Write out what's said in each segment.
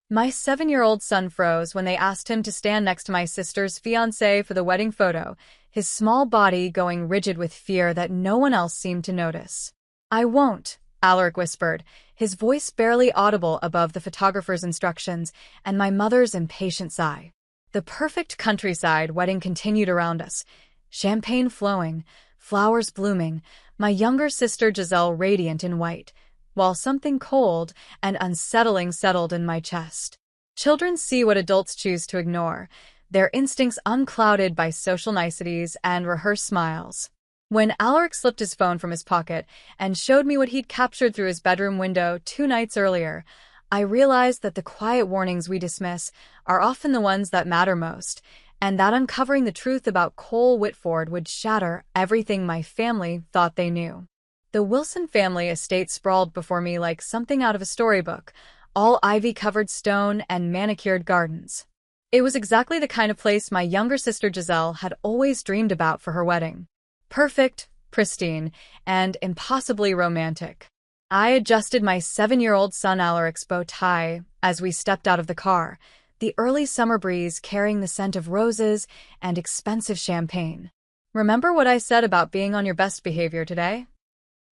My 7-year-old son froze when they asked him to stand next to my sister's fiancé for the wedding photo, his small body going rigid with fear that no one else seemed to notice. "I won't," Alaric whispered, his voice barely audible above the photographer's instructions and my mother's impatient sigh. The perfect countryside wedding continued around us, champagne flowing, flowers blooming, my younger sister Giselle radiant in white, while something cold and unsettling settled in my chest. Children see what adults choose to ignore, their instincts unclouded by social niceties and rehearsed smiles. When Alaric slipped his phone from his pocket and showed me what he'd captured through his bedroom window 2 nights earlier, I realized that the quiet warnings we dismiss are often the ones that matter most, and that uncovering the truth about Cole Whitford would shatter everything my family thought they knew. The Wilson family estate sprawled before me like something out of a storybook, all ivy-covered stone and manicured gardens. It was exactly the kind of place my younger sister Giselle had always dreamed about for her wedding. Perfect, pristine, and impossibly romantic. I adjusted my 7-year-old son Alaric's bow tie as we stepped out of the car, the early summer breeze carrying the scent of roses and expensive champagne. "Remember what I said about being on your best behavior today?"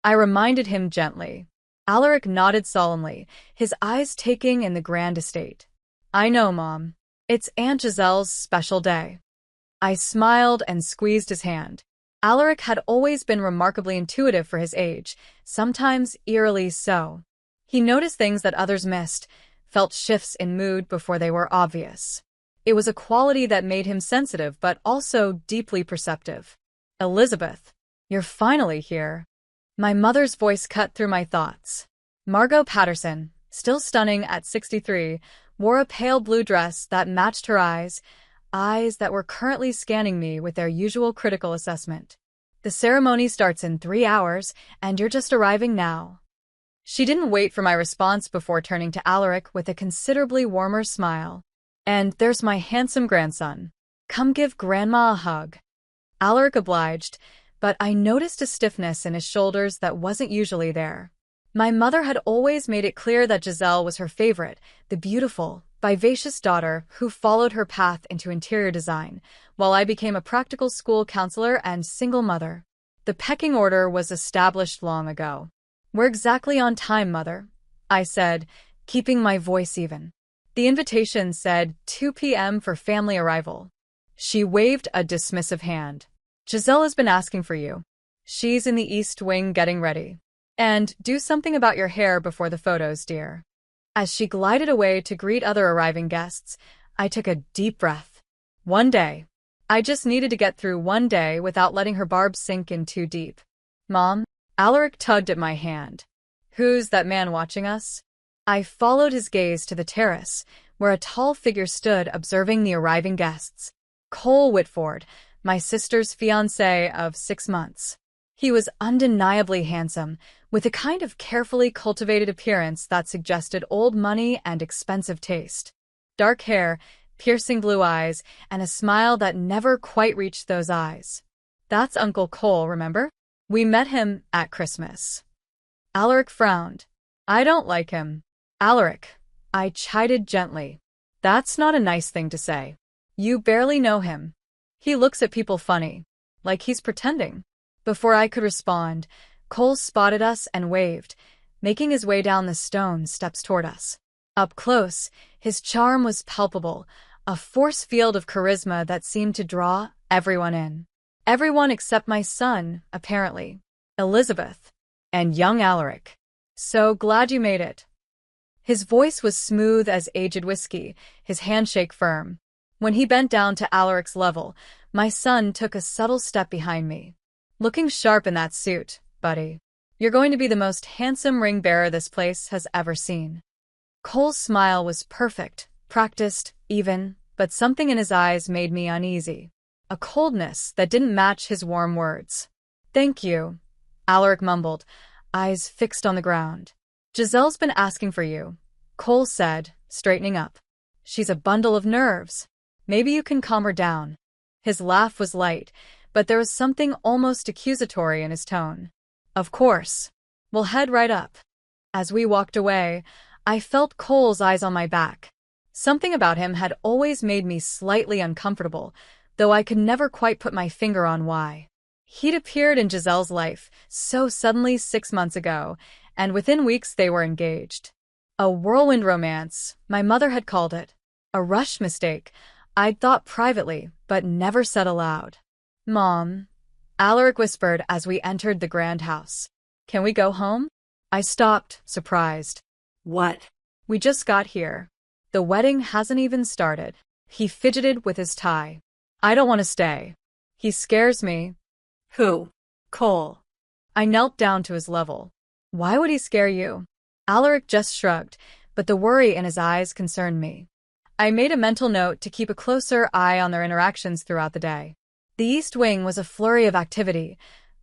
I reminded him gently. Alaric nodded solemnly, his eyes taking in the grand estate. "I know, Mom. It's Aunt Giselle's special day." I smiled and squeezed his hand. Alaric had always been remarkably intuitive for his age, sometimes eerily so. He noticed things that others missed, felt shifts in mood before they were obvious. It was a quality that made him sensitive but also deeply perceptive. "Elizabeth, you're finally here." My mother's voice cut through my thoughts. Margot Patterson, still stunning at 63, wore a pale blue dress that matched her eyes that were currently scanning me with their usual critical assessment. "The ceremony starts in 3 hours, and you're just arriving now." She didn't wait for my response before turning to Alaric with a considerably warmer smile. "And there's my handsome grandson. Come give Grandma a hug." Alaric obliged, but I noticed a stiffness in his shoulders that wasn't usually there. My mother had always made it clear that Giselle was her favorite, the beautiful, vivacious daughter who followed her path into interior design, while I became a practical school counselor and single mother. The pecking order was established long ago. "We're exactly on time, Mother," I said, keeping my voice even. The invitation said 2 p.m. for family arrival. She waved a dismissive hand. "Giselle has been asking for you. She's in the East Wing getting ready. And do something about your hair before the photos, dear." As she glided away to greet other arriving guests, I took a deep breath. One day. I just needed to get through one day without letting her barbs sink in too deep. "Mom?" Alaric tugged at my hand. "Who's that man watching us?" I followed his gaze to the terrace, where a tall figure stood observing the arriving guests. Cole Whitford, my sister's fiancé of 6 months. He was undeniably handsome, with a kind of carefully cultivated appearance that suggested old money and expensive taste. Dark hair, piercing blue eyes, and a smile that never quite reached those eyes. "That's Uncle Cole, remember? We met him at Christmas." Alaric frowned. "I don't like him." "Alaric," I chided gently. "That's not a nice thing to say. You barely know him. He looks at people funny, like he's pretending." Before I could respond, Cole spotted us and waved, making his way down the stone steps toward us. Up close, his charm was palpable, a force field of charisma that seemed to draw everyone in. Everyone except my son, apparently. "Elizabeth. And young Alaric. So glad you made it." His voice was smooth as aged whiskey, his handshake firm. When he bent down to Alaric's level, my son took a subtle step behind me. "Looking sharp in that suit, buddy. You're going to be the most handsome ring bearer this place has ever seen." Cole's smile was perfect, practiced, even, but something in his eyes made me uneasy. A coldness that didn't match his warm words. "Thank you," Alaric mumbled, eyes fixed on the ground. "Giselle's been asking for you," Cole said, straightening up. "She's a bundle of nerves. Maybe you can calm her down." His laugh was light, but there was something almost accusatory in his tone. "Of course. We'll head right up." As we walked away, I felt Cole's eyes on my back, Something about him had always made me slightly uncomfortable, though I could never quite put my finger on why. He'd appeared in Giselle's life so suddenly 6 months ago, and within weeks they were engaged. A whirlwind romance, my mother had called it. A rush mistake, I'd thought privately, but never said aloud. "Mom," Alaric whispered as we entered the grand house. "Can we go home?" I stopped, surprised. What? "We just got here. The wedding hasn't even started." He fidgeted with his tie. "I don't want to stay. He scares me." Who? "Cole." I knelt down to his level. "Why would he scare you?" Alaric just shrugged, but the worry in his eyes concerned me. I made a mental note to keep a closer eye on their interactions throughout the day. The East Wing was a flurry of activity: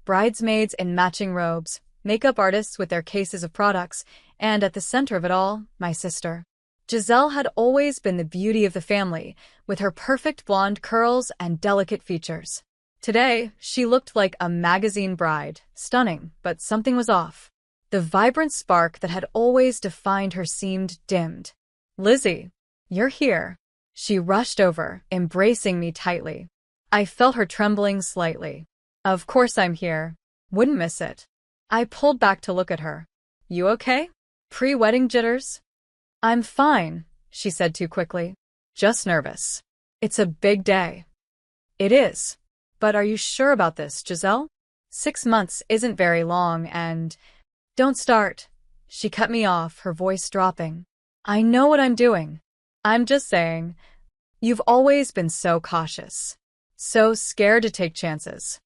bridesmaids in matching robes, makeup artists with their cases of products, and at the center of it all, my sister. Giselle had always been the beauty of the family, with her perfect blonde curls and delicate features. Today, she looked like a magazine bride, stunning, but something was off. The vibrant spark that had always defined her seemed dimmed. "Lizzie, you're here." She rushed over, embracing me tightly. I felt her trembling slightly. "Of course I'm here. Wouldn't miss it." I pulled back to look at her. "You okay? Pre-wedding jitters?" "I'm fine," she said too quickly. "Just nervous. It's a big day." "It is. But are you sure about this, Giselle? 6 months isn't very long and—" "Don't start." She cut me off, her voice dropping. "I know what I'm doing. I'm just saying, you've always been so cautious. So scared to take chances."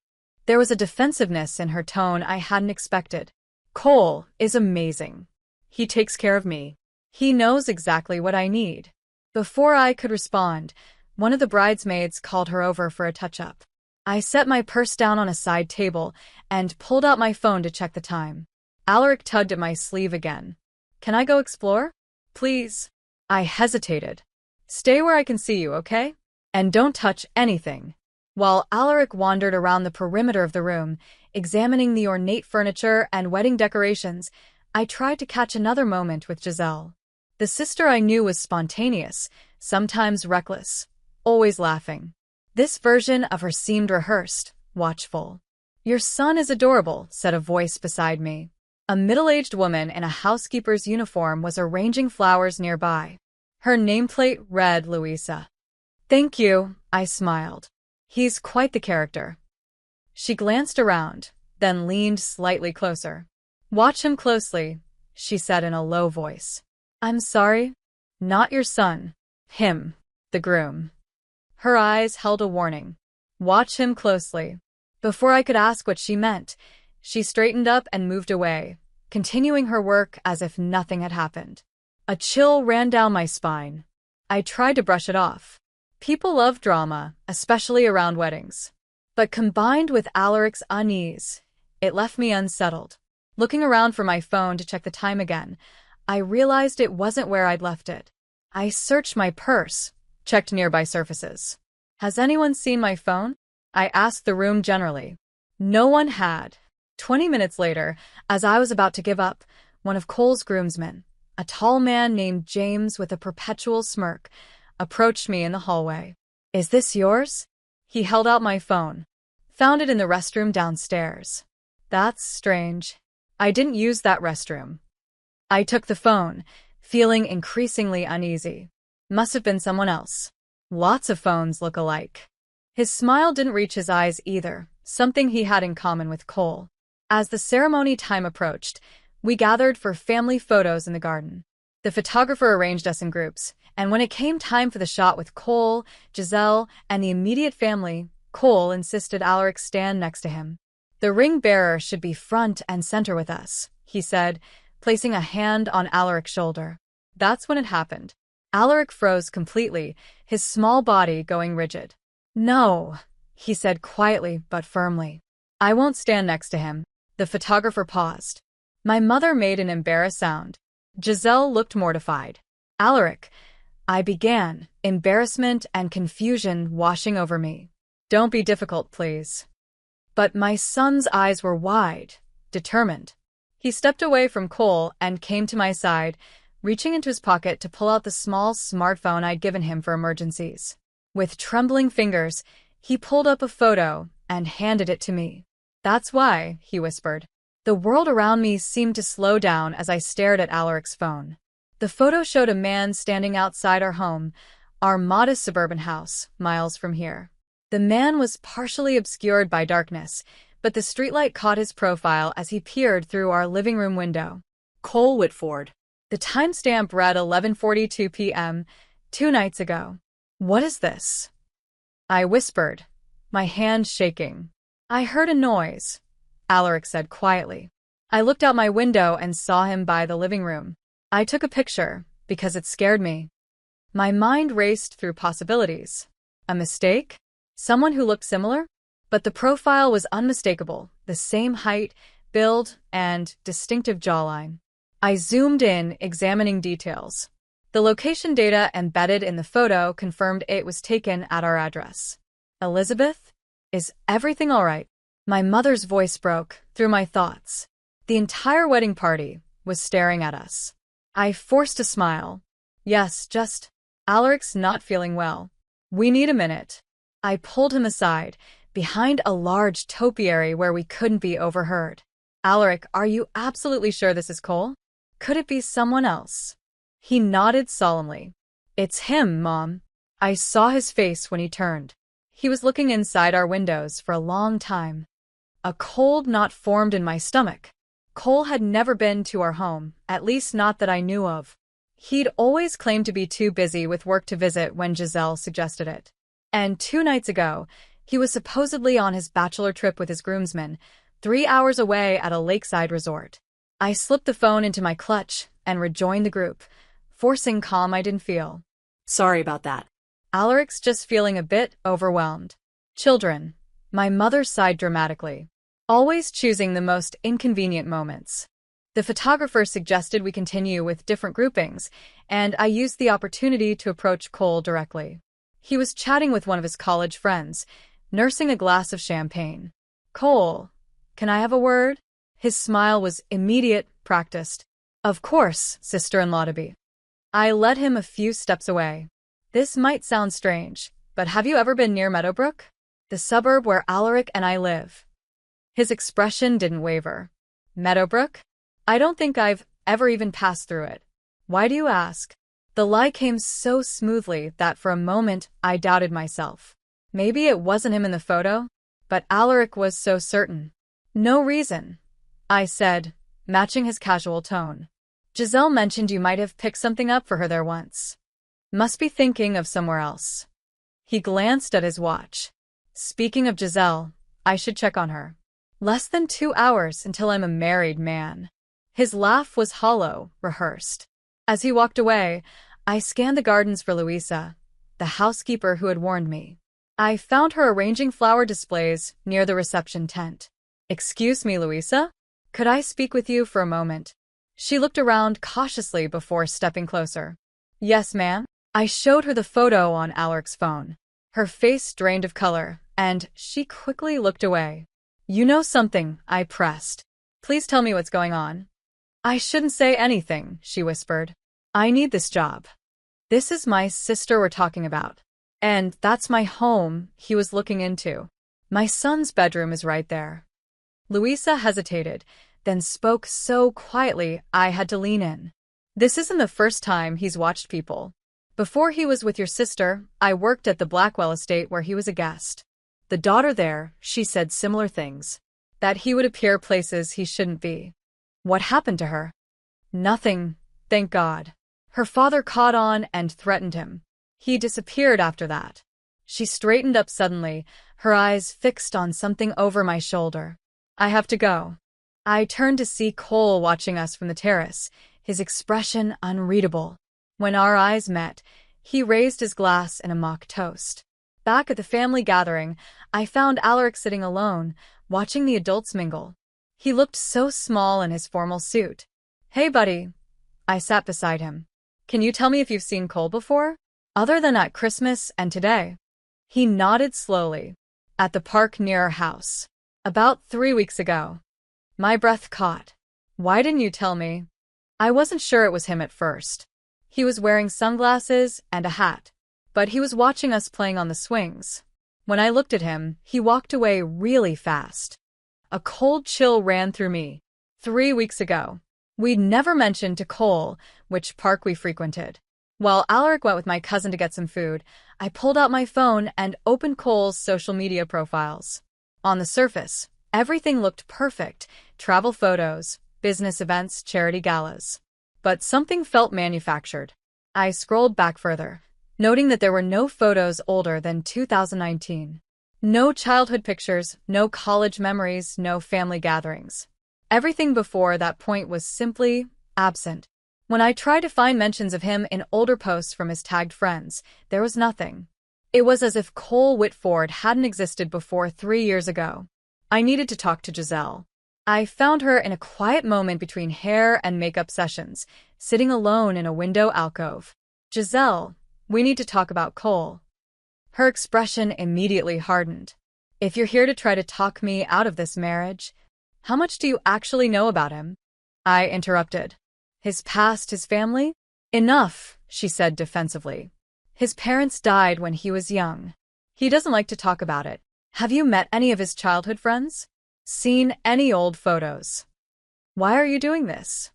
There was a defensiveness in her tone I hadn't expected. "Cole is amazing. He takes care of me. He knows exactly what I need." Before I could respond, one of the bridesmaids called her over for a touch-up. I set my purse down on a side table and pulled out my phone to check the time. Alaric tugged at my sleeve again. "Can I go explore? Please?" I hesitated. "Stay where I can see you, okay? And don't touch anything." While Alaric wandered around the perimeter of the room, examining the ornate furniture and wedding decorations, I tried to catch another moment with Giselle. The sister I knew was spontaneous, sometimes reckless, always laughing. This version of her seemed rehearsed, watchful. "Your son is adorable," said a voice beside me. A middle-aged woman in a housekeeper's uniform was arranging flowers nearby. Her nameplate read Louisa. "Thank you," I smiled. "He's quite the character." She glanced around, then leaned slightly closer. "Watch him closely," she said in a low voice. "I'm sorry? Not your son. Him, the groom." Her eyes held a warning. "Watch him closely." Before I could ask what she meant, she straightened up and moved away, continuing her work as if nothing had happened. A chill ran down my spine. I tried to brush it off. People love drama, especially around weddings. But combined with Alaric's unease, it left me unsettled. Looking around for my phone to check the time again, I realized it wasn't where I'd left it. I searched my purse, checked nearby surfaces. "Has anyone seen my phone?" I asked the room generally. No one had. 20 minutes later, as I was about to give up, one of Cole's groomsmen, a tall man named James with a perpetual smirk, approached me in the hallway. "Is this yours?" He held out my phone. "Found it in the restroom downstairs." "That's strange. I didn't use that restroom." I took the phone, feeling increasingly uneasy. Must have been someone else. Lots of phones look alike. His smile didn't reach his eyes either, something he had in common with Cole. As the ceremony time approached, we gathered for family photos in the garden. The photographer arranged us in groups, and when it came time for the shot with Cole, Giselle, and the immediate family, Cole insisted Alaric stand next to him. "The ring bearer should be front and center with us," he said, placing a hand on Alaric's shoulder. That's when it happened. Alaric froze completely, his small body going rigid. "No," he said quietly but firmly. "I won't stand next to him." The photographer paused. My mother made an embarrassed sound. Giselle looked mortified. "Alaric," I began, embarrassment and confusion washing over me. "Don't be difficult, please." But my son's eyes were wide, determined. He stepped away from Cole and came to my side, reaching into his pocket to pull out the small smartphone I'd given him for emergencies. With trembling fingers, he pulled up a photo and handed it to me. "That's why," he whispered. The world around me seemed to slow down as I stared at Alaric's phone. The photo showed a man standing outside our home, our modest suburban house, miles from here. The man was partially obscured by darkness, but the streetlight caught his profile as he peered through our living room window. Cole Whitford. The timestamp read 11:42 p.m., 2 nights ago. "What is this?" I whispered, my hand shaking. "I heard a noise," Alaric said quietly. I looked out my window and saw him by the living room. I took a picture, because it scared me. My mind raced through possibilities. A mistake? Someone who looked similar? But the profile was unmistakable, the same height, build, and distinctive jawline. I zoomed in, examining details. The location data embedded in the photo confirmed it was taken at our address. "Elizabeth? Is everything all right?" My mother's voice broke through my thoughts. The entire wedding party was staring at us. I forced a smile. "Yes, just Alaric's not feeling well. We need a minute." I pulled him aside, behind a large topiary where we couldn't be overheard. "Alaric, are you absolutely sure this is Cole? Could it be someone else?" He nodded solemnly. "It's him, Mom." I saw his face when he turned. He was looking inside our windows for a long time. A cold knot formed in my stomach. Cole had never been to our home, at least not that I knew of. He'd always claimed to be too busy with work to visit when Giselle suggested it. And 2 nights ago, he was supposedly on his bachelor trip with his groomsmen, 3 hours away at a lakeside resort. I slipped the phone into my clutch and rejoined the group, forcing calm I didn't feel. "Sorry about that." Alaric's just feeling a bit overwhelmed. "Children," my mother sighed dramatically, always choosing the most inconvenient moments. The photographer suggested we continue with different groupings, and I used the opportunity to approach Cole directly. He was chatting with one of his college friends, nursing a glass of champagne. "Cole, can I have a word?" His smile was immediate, practiced. "Of course, sister-in-law to be." I led him a few steps away. "This might sound strange, but have you ever been near Meadowbrook? The suburb where Alaric and I live?" His expression didn't waver. "Meadowbrook? I don't think I've ever even passed through it. Why do you ask?" The lie came so smoothly that for a moment I doubted myself. Maybe it wasn't him in the photo, but Alaric was so certain. "No reason," I said, matching his casual tone. "Giselle mentioned you might have picked something up for her there once. Must be thinking of somewhere else." He glanced at his watch. "Speaking of Giselle, I should check on her. Less than 2 hours until I'm a married man." His laugh was hollow, rehearsed. As he walked away, I scanned the gardens for Louisa, the housekeeper who had warned me. I found her arranging flower displays near the reception tent. "Excuse me, Louisa? Could I speak with you for a moment?" She looked around cautiously before stepping closer. "Yes, ma'am." I showed her the photo on Alaric's phone. Her face drained of color, and she quickly looked away. "You know something," I pressed. "Please tell me what's going on." "I shouldn't say anything," she whispered. "I need this job. This is my sister we're talking about. And that's my home he was looking into. My son's bedroom is right there." Louisa hesitated, then spoke so quietly I had to lean in. "This isn't the first time he's watched people. Before he was with your sister, I worked at the Blackwell estate where he was a guest. The daughter there, she said similar things. That he would appear places he shouldn't be." "What happened to her?" "Nothing, thank God. Her father caught on and threatened him. He disappeared after that." She straightened up suddenly, her eyes fixed on something over my shoulder. "I have to go." I turned to see Cole watching us from the terrace, his expression unreadable. When our eyes met, he raised his glass in a mock toast. Back at the family gathering, I found Alaric sitting alone, watching the adults mingle. He looked so small in his formal suit. "Hey, buddy." I sat beside him. "Can you tell me if you've seen Cole before? Other than at Christmas and today?" He nodded slowly. "At the park near our house. About 3 weeks ago." My breath caught. "Why didn't you tell me?" I wasn't sure it was him at first. He was wearing sunglasses and a hat, but he was watching us playing on the swings. When I looked at him, he walked away really fast. A cold chill ran through me. 3 weeks ago, we'd never mentioned to Cole which park we frequented. While Alaric went with my cousin to get some food, I pulled out my phone and opened Cole's social media profiles. On the surface, everything looked perfect: travel photos, business events, charity galas. But something felt manufactured. I scrolled back further, noting that there were no photos older than 2019. No childhood pictures, no college memories, no family gatherings. Everything before that point was simply absent. When I tried to find mentions of him in older posts from his tagged friends, there was nothing. It was as if Cole Whitford hadn't existed before 3 years ago. I needed to talk to Giselle. I found her in a quiet moment between hair and makeup sessions, sitting alone in a window alcove. "Giselle, we need to talk about Cole." Her expression immediately hardened. "If you're here to try to talk me out of this marriage, how much do you actually know about him?" I interrupted. "His past, his family?" "Enough," she said defensively. "His parents died when he was young. He doesn't like to talk about it. Have you met any of his childhood friends? Seen any old photos? Why are you doing this?"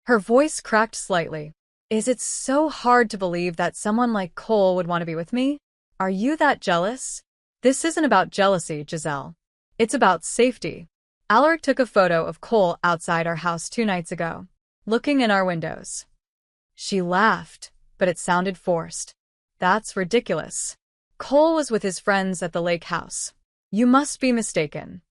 Her voice cracked slightly. "Is it so hard to believe that someone like Cole would want to be with me? Are you that jealous?" "This isn't about jealousy, Giselle. It's about safety." Alaric took a photo of Cole outside our house 2 nights ago, looking in our windows. She laughed, but it sounded forced. "That's ridiculous. Cole was with his friends at the lake house. You must be mistaken."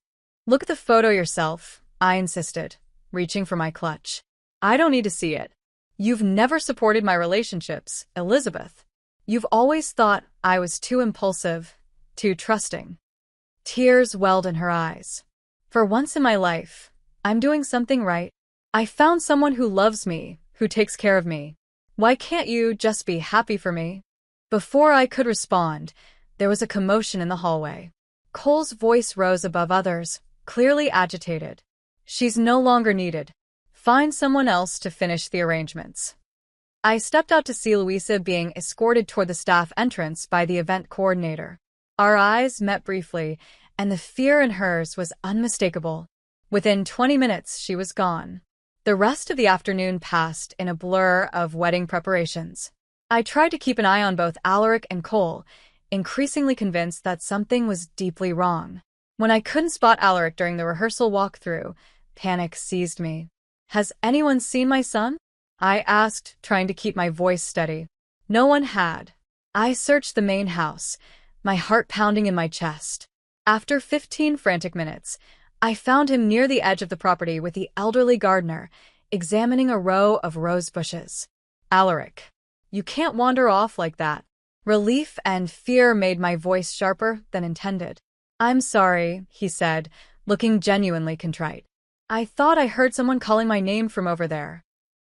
"Look at the photo yourself," I insisted, reaching for my clutch. "I don't need to see it. You've never supported my relationships, Elizabeth. You've always thought I was too impulsive, too trusting." Tears welled in her eyes. "For once in my life, I'm doing something right. I found someone who loves me, who takes care of me. Why can't you just be happy for me?" Before I could respond, there was a commotion in the hallway. Cole's voice rose above others, clearly agitated. "She's no longer needed. Find someone else to finish the arrangements." I stepped out to see Louisa being escorted toward the staff entrance by the event coordinator. Our eyes met briefly, and the fear in hers was unmistakable. Within 20 minutes, she was gone. The rest of the afternoon passed in a blur of wedding preparations. I tried to keep an eye on both Alaric and Cole, increasingly convinced that something was deeply wrong. When I couldn't spot Alaric during the rehearsal walkthrough, panic seized me. "Has anyone seen my son?" I asked, trying to keep my voice steady. No one had. I searched the main house, my heart pounding in my chest. After 15 frantic minutes, I found him near the edge of the property with the elderly gardener, examining a row of rose bushes. "Alaric, you can't wander off like that." Relief and fear made my voice sharper than intended. "I'm sorry," he said, looking genuinely contrite. "I thought I heard someone calling my name from over there."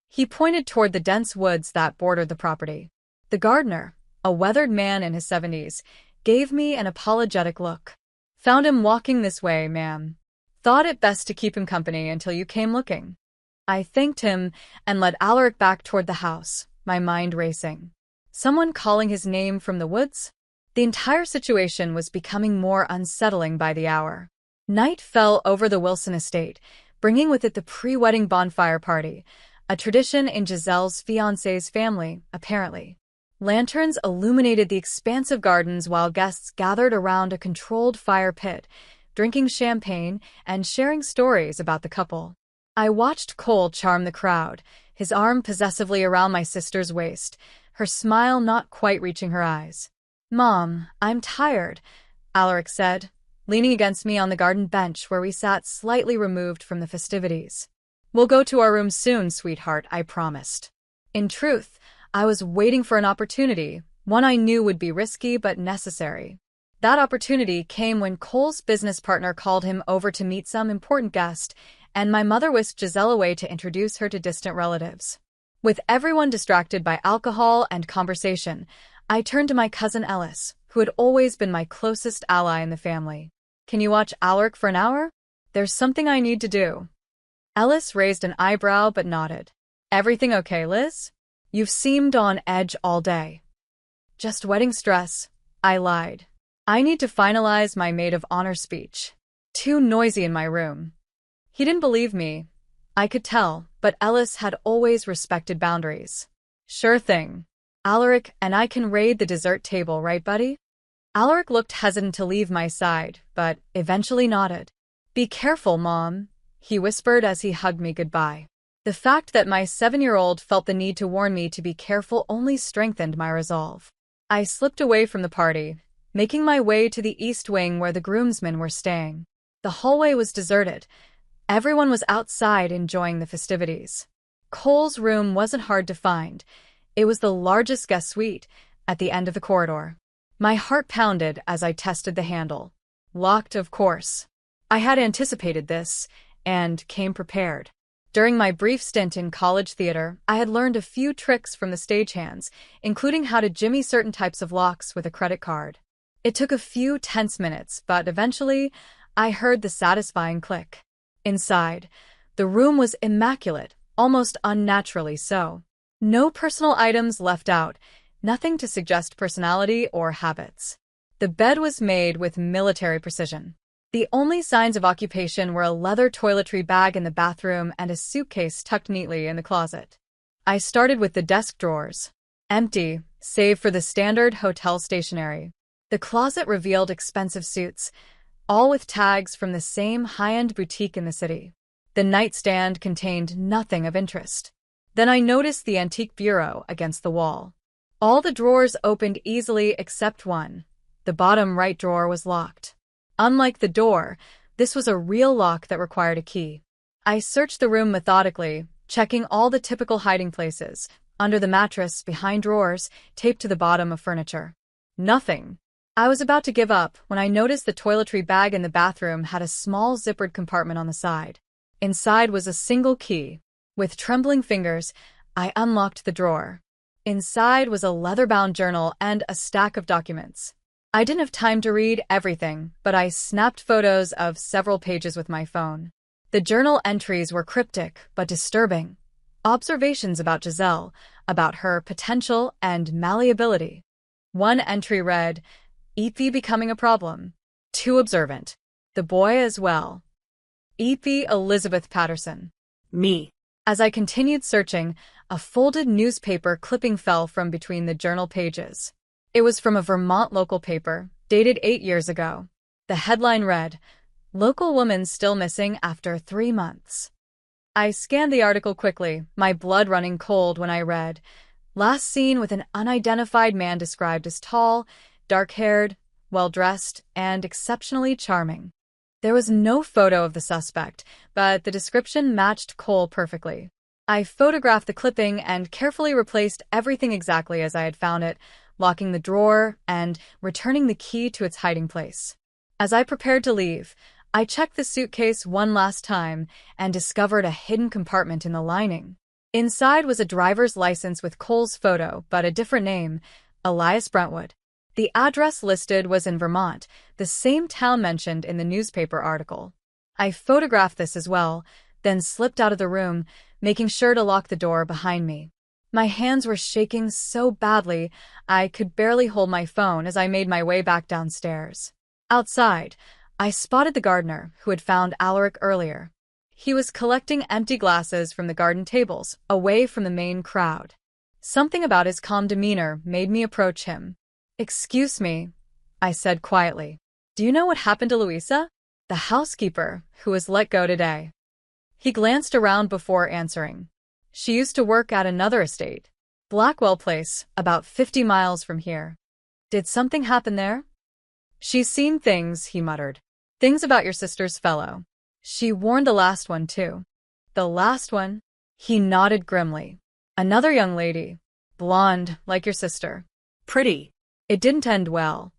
He pointed toward the dense woods that bordered the property. The gardener, a weathered man in his 70s, gave me an apologetic look. "Found him walking this way, ma'am. Thought it best to keep him company until you came looking." I thanked him and led Alaric back toward the house, my mind racing. Someone calling his name from the woods? The entire situation was becoming more unsettling by the hour. Night fell over the Wilson estate, bringing with it the pre-wedding bonfire party, a tradition in Giselle's fiancé's family, apparently. Lanterns illuminated the expansive gardens while guests gathered around a controlled fire pit, drinking champagne and sharing stories about the couple. I watched Cole charm the crowd, his arm possessively around my sister's waist, her smile not quite reaching her eyes. "Mom, I'm tired," Alaric said, leaning against me on the garden bench where we sat slightly removed from the festivities. "We'll go to our room soon, sweetheart," I promised. In truth, I was waiting for an opportunity, one I knew would be risky but necessary. That opportunity came when Cole's business partner called him over to meet some important guest, and my mother whisked Giselle away to introduce her to distant relatives. With everyone distracted by alcohol and conversation, I turned to my cousin Ellis, who had always been my closest ally in the family. "Can you watch Alaric for an hour? There's something I need to do." Ellis raised an eyebrow but nodded. Everything okay, Liz? You've seemed on edge all day. Just wedding stress, I lied. I need to finalize my maid of honor speech. Too noisy in my room. He didn't believe me. I could tell, but Ellis had always respected boundaries. Sure thing. Alaric and I can raid the dessert table, right, buddy? Alaric looked hesitant to leave my side, but eventually nodded. Be careful, Mom, he whispered as he hugged me goodbye. The fact that my 7-year-old felt the need to warn me to be careful only strengthened my resolve. I slipped away from the party, making my way to the east wing where the groomsmen were staying. The hallway was deserted. Everyone was outside enjoying the festivities. Cole's room wasn't hard to find. It was the largest guest suite at the end of the corridor. My heart pounded as I tested the handle. Locked, of course. I had anticipated this and came prepared. During my brief stint in college theater, I had learned a few tricks from the stagehands, including how to jimmy certain types of locks with a credit card. It took a few tense minutes, but eventually, I heard the satisfying click. Inside, the room was immaculate, almost unnaturally so. No personal items left out, nothing to suggest personality or habits. The bed was made with military precision. The only signs of occupation were a leather toiletry bag in the bathroom and a suitcase tucked neatly in the closet. I started with the desk drawers. Empty, save for the standard hotel stationery. The closet revealed expensive suits, all with tags from the same high-end boutique in the city. The nightstand contained nothing of interest. Then I noticed the antique bureau against the wall. All the drawers opened easily except one. The bottom right drawer was locked. Unlike the door, this was a real lock that required a key. I searched the room methodically, checking all the typical hiding places, under the mattress, behind drawers, taped to the bottom of furniture. Nothing. I was about to give up when I noticed the toiletry bag in the bathroom had a small zippered compartment on the side. Inside was a single key. With trembling fingers, I unlocked the drawer. Inside was a leather-bound journal and a stack of documents. I didn't have time to read everything, but I snapped photos of several pages with my phone. The journal entries were cryptic but disturbing. Observations about Giselle, about her potential and malleability. One entry read, "Epi becoming a problem. Too observant. The boy as well. Epi Elizabeth Patterson." Me. As I continued searching, a folded newspaper clipping fell from between the journal pages. It was from a Vermont local paper, dated 8 years ago. The headline read, "Local woman still missing after 3 months." I scanned the article quickly, my blood running cold when I read, "Last seen with an unidentified man described as tall, dark-haired, well-dressed, and exceptionally charming." There was no photo of the suspect, but the description matched Cole perfectly. I photographed the clipping and carefully replaced everything exactly as I had found it, locking the drawer and returning the key to its hiding place. As I prepared to leave, I checked the suitcase one last time and discovered a hidden compartment in the lining. Inside was a driver's license with Cole's photo, but a different name, Elias Brentwood. The address listed was in Vermont, the same town mentioned in the newspaper article. I photographed this as well, then slipped out of the room, making sure to lock the door behind me. My hands were shaking so badly, I could barely hold my phone as I made my way back downstairs. Outside, I spotted the gardener who had found Alaric earlier. He was collecting empty glasses from the garden tables, away from the main crowd. Something about his calm demeanor made me approach him. "Excuse me," I said quietly. "Do you know what happened to Louisa? The housekeeper, who was let go today." He glanced around before answering. "She used to work at another estate. Blackwell Place, about 50 miles from here." "Did something happen there?" "She's seen things," he muttered. "Things about your sister's fellow. She warned the last one, too." "The last one?" He nodded grimly. "Another young lady. Blonde, like your sister. Pretty. It didn't end well."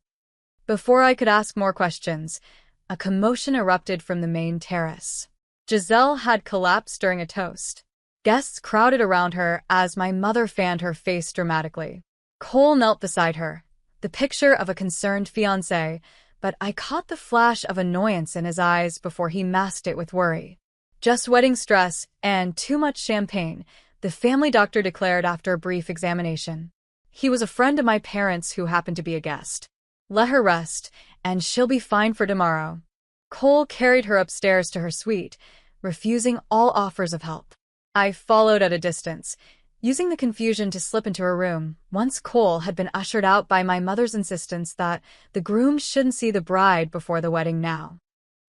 Before I could ask more questions, a commotion erupted from the main terrace. Giselle had collapsed during a toast. Guests crowded around her as my mother fanned her face dramatically. Cole knelt beside her, the picture of a concerned fiancé, but I caught the flash of annoyance in his eyes before he masked it with worry. "Just wedding stress and too much champagne," the family doctor declared after a brief examination. He was a friend of my parents who happened to be a guest. Let her rest, and she'll be fine for tomorrow. Cole carried her upstairs to her suite, refusing all offers of help. I followed at a distance, using the confusion to slip into her room, once Cole had been ushered out by my mother's insistence that the groom shouldn't see the bride before the wedding now.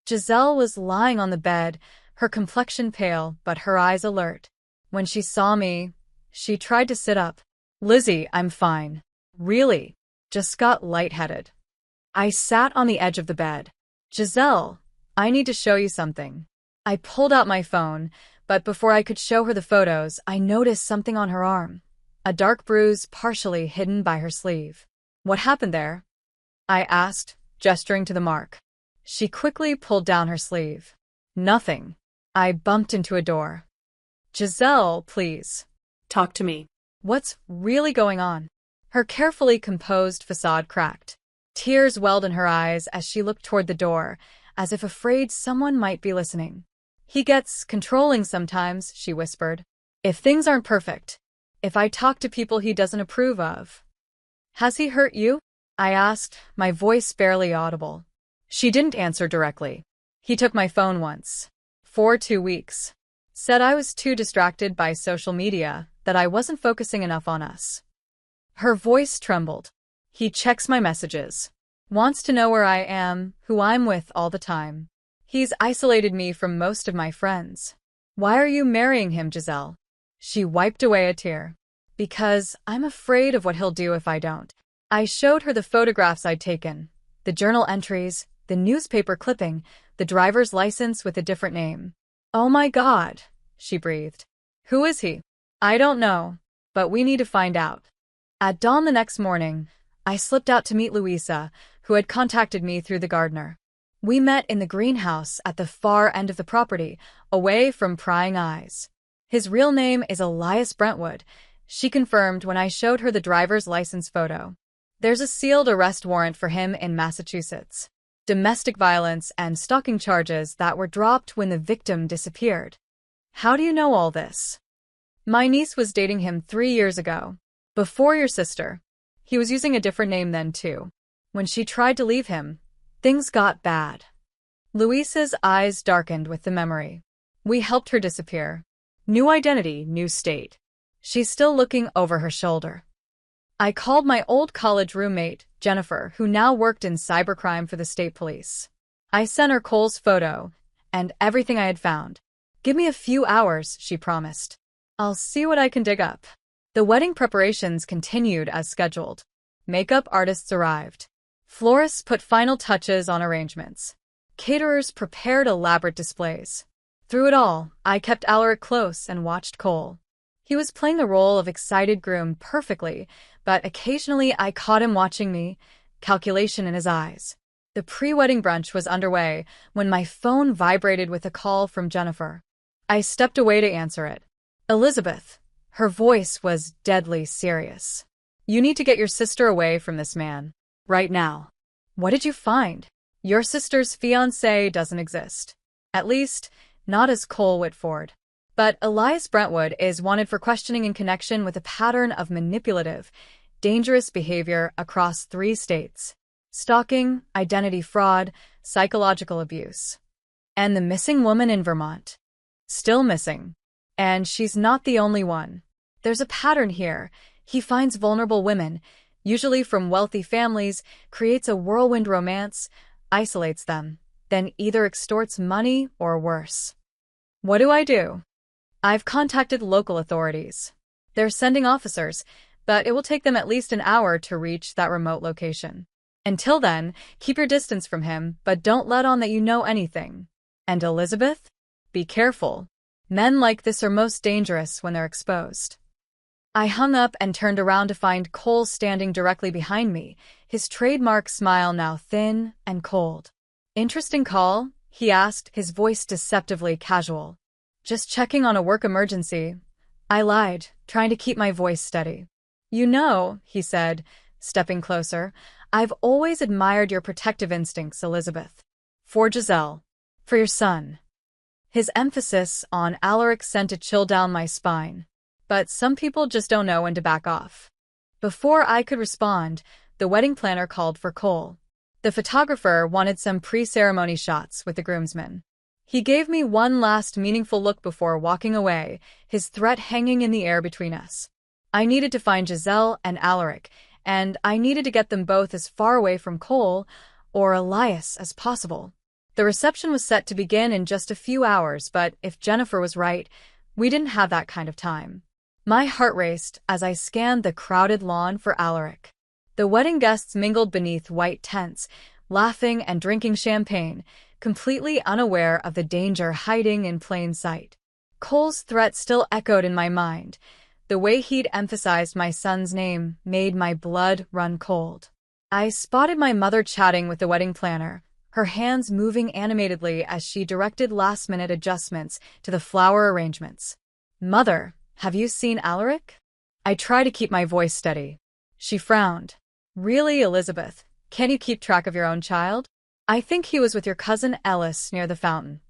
Giselle was lying on the bed, her complexion pale but her eyes alert. When she saw me, she tried to sit up. "Lizzie, I'm fine. Really. Just got lightheaded." I sat on the edge of the bed. "Giselle, I need to show you something." I pulled out my phone, but before I could show her the photos, I noticed something on her arm. A dark bruise partially hidden by her sleeve. "What happened there?" I asked, gesturing to the mark. She quickly pulled down her sleeve. "Nothing." I bumped into a door. "Giselle, please. Talk to me." What's really going on?" Her carefully composed facade cracked. Tears welled in her eyes as she looked toward the door, as if afraid someone might be listening. "He gets controlling sometimes," she whispered. "If things aren't perfect. If I talk to people he doesn't approve of." "Has he hurt you?" I asked, my voice barely audible. She didn't answer directly. "He took my phone once. For 2 weeks. Said I was too distracted by social media, that I wasn't focusing enough on us." Her voice trembled. "He checks my messages. Wants to know where I am, who I'm with all the time. He's isolated me from most of my friends." "Why are you marrying him, Giselle?" She wiped away a tear. "Because I'm afraid of what he'll do if I don't." I showed her the photographs I'd taken, the journal entries, the newspaper clipping, the driver's license with a different name. "Oh my God," she breathed. "Who is he?" "I don't know, but we need to find out." At dawn the next morning, I slipped out to meet Louisa, who had contacted me through the gardener. We met in the greenhouse at the far end of the property, away from prying eyes. "His real name is Elias Brentwood," she confirmed when I showed her the driver's license photo. "There's a sealed arrest warrant for him in Massachusetts. Domestic violence and stalking charges that were dropped when the victim disappeared." "How do you know all this?" "My niece was dating him 3 years ago. Before your sister. He was using a different name then, too. When she tried to leave him, things got bad." Louisa's eyes darkened with the memory. "We helped her disappear. New identity, new state." She's still looking over her shoulder. I called my old college roommate, Jennifer, who now worked in cybercrime for the state police. I sent her Cole's photo and everything I had found. "Give me a few hours," she promised. "I'll see what I can dig up." The wedding preparations continued as scheduled. Makeup artists arrived. Florists put final touches on arrangements. Caterers prepared elaborate displays. Through it all, I kept Alaric close and watched Cole. He was playing the role of excited groom perfectly, but occasionally I caught him watching me, calculation in his eyes. The pre-wedding brunch was underway when my phone vibrated with a call from Jennifer. I stepped away to answer it. "Elizabeth." Her voice was deadly serious. "You need to get your sister away from this man. Right now." "What did you find?" "Your sister's fiancé doesn't exist. At least, not as Cole Whitford. But Elias Brentwood is wanted for questioning in connection with a pattern of manipulative, dangerous behavior across 3 states. Stalking, identity fraud, psychological abuse. And the missing woman in Vermont. Still missing. And she's not the only one. There's a pattern here. He finds vulnerable women, usually from wealthy families, creates a whirlwind romance, isolates them, then either extorts money or worse." "What do I do?" "I've contacted local authorities. They're sending officers, but it will take them at least an hour to reach that remote location. Until then, keep your distance from him, but don't let on that you know anything. And Elizabeth? Be careful. Men like this are most dangerous when they're exposed." I hung up and turned around to find Cole standing directly behind me, his trademark smile now thin and cold. "Interesting call?" he asked, his voice deceptively casual. "Just checking on a work emergency." I lied, trying to keep my voice steady. "You know," he said, stepping closer, "I've always admired your protective instincts, Elizabeth. For Giselle. For your son." His emphasis on Alaric sent a chill down my spine. But some people just don't know when to back off. Before I could respond, the wedding planner called for Cole. The photographer wanted some pre-ceremony shots with the groomsmen. He gave me one last meaningful look before walking away, his threat hanging in the air between us. I needed to find Giselle and Alaric, and I needed to get them both as far away from Cole or Elias as possible. The reception was set to begin in just a few hours, but if Jennifer was right, we didn't have that kind of time. My heart raced as I scanned the crowded lawn for Alaric. The wedding guests mingled beneath white tents, laughing and drinking champagne, completely unaware of the danger hiding in plain sight. Cole's threat still echoed in my mind. The way he'd emphasized my son's name made my blood run cold. I spotted my mother chatting with the wedding planner, her hands moving animatedly as she directed last-minute adjustments to the flower arrangements. "Mother, have you seen Alaric?" I tried to keep my voice steady. She frowned. "Really, Elizabeth? Can you keep track of your own child?" "I think he was with your cousin Ellis near the fountain."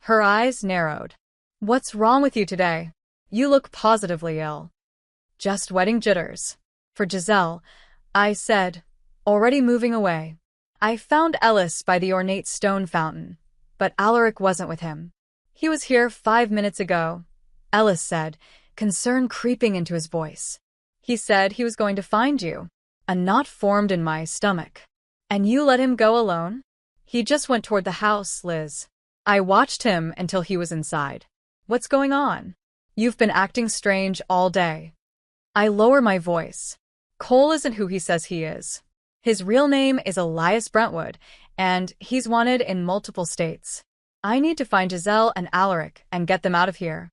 Her eyes narrowed. "What's wrong with you today? You look positively ill." "Just wedding jitters." "For Giselle," I said, already moving away. "I found Ellis by the ornate stone fountain, but Alaric wasn't with him." "He was here 5 minutes ago," Ellis said, concern creeping into his voice. "He said he was going to find you." A knot formed in my stomach. "And you let him go alone?" "He just went toward the house, Liz. I watched him until he was inside." "What's going on? You've been acting strange all day." I lower my voice. "Cole isn't who he says he is. His real name is Elias Brentwood, and he's wanted in multiple states. I need to find Giselle and Alaric and get them out of here."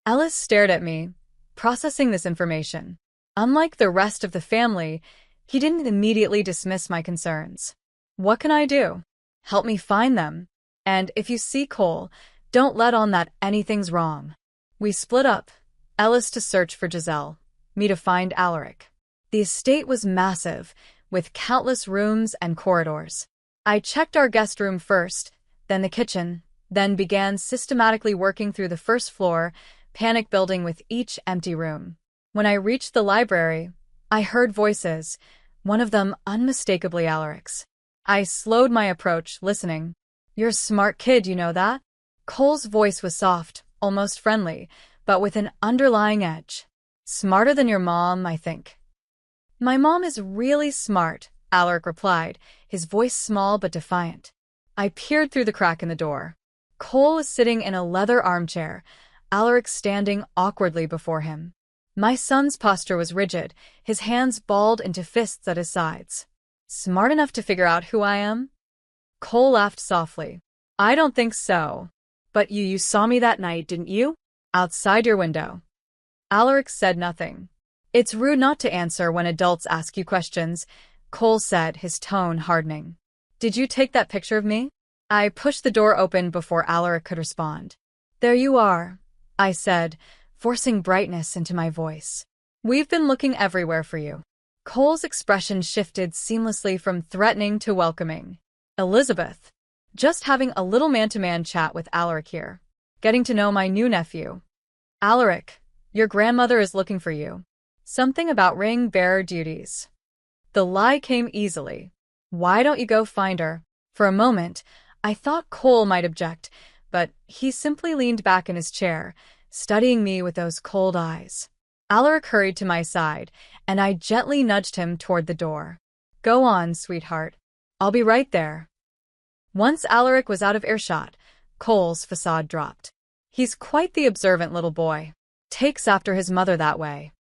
Ellis stared at me, processing this information. Unlike the rest of the family, he didn't immediately dismiss my concerns. "What can I do?" "Help me find them. And if you see Cole, don't let on that anything's wrong." We split up, Ellis to search for Giselle, me to find Alaric. The estate was massive, with countless rooms and corridors. I checked our guest room first, then the kitchen, then began systematically working through the first floor, panic building with each empty room. When I reached the library, I heard voices, one of them unmistakably Alaric's. I slowed my approach, listening. "You're a smart kid, you know that?" Cole's voice was soft, almost friendly, but with an underlying edge. "Smarter than your mom, I think." "My mom is really smart," Alaric replied, his voice small but defiant. I peered through the crack in the door. Cole was sitting in a leather armchair, Alaric standing awkwardly before him. My son's posture was rigid, his hands balled into fists at his sides. "Smart enough to figure out who I am?" Cole laughed softly. "I don't think so. But you saw me that night, didn't you? Outside your window." Alaric said nothing. "It's rude not to answer when adults ask you questions," Cole said, his tone hardening. "Did you take that picture of me?" I pushed the door open before Alaric could respond. "There you are," I said, forcing brightness into my voice. "We've been looking everywhere for you." Cole's expression shifted seamlessly from threatening to welcoming. "Elizabeth, just having a little man-to-man chat with Alaric here. Getting to know my new nephew. Alaric, your grandmother is looking for you. Something about ring-bearer duties." The lie came easily. "Why don't you go find her?" For a moment, I thought Cole might object, but he simply leaned back in his chair, studying me with those cold eyes. Alaric hurried to my side, and I gently nudged him toward the door. "Go on, sweetheart. I'll be right there." Once Alaric was out of earshot, Cole's facade dropped. He's quite the observant little boy. Takes after his mother that way.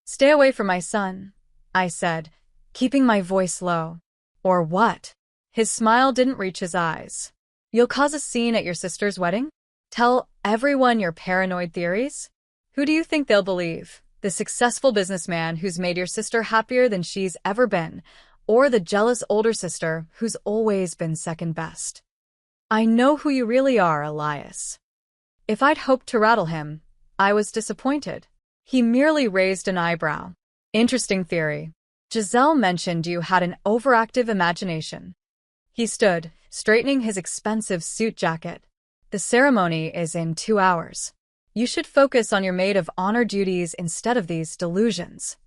"Stay away from my son," I said, keeping my voice low. "Or what?" His smile didn't reach his eyes. "You'll cause a scene at your sister's wedding? Tell everyone your paranoid theories? Who do you think they'll believe? The successful businessman who's made your sister happier than she's ever been, or the jealous older sister who's always been second best?" "I know who you really are, Elias." If I'd hoped to rattle him, I was disappointed. He merely raised an eyebrow. "Interesting theory. Giselle mentioned you had an overactive imagination." He stood, straightening his expensive suit jacket. "The ceremony is in 2 hours. You should focus on your maid of honor duties instead of these delusions.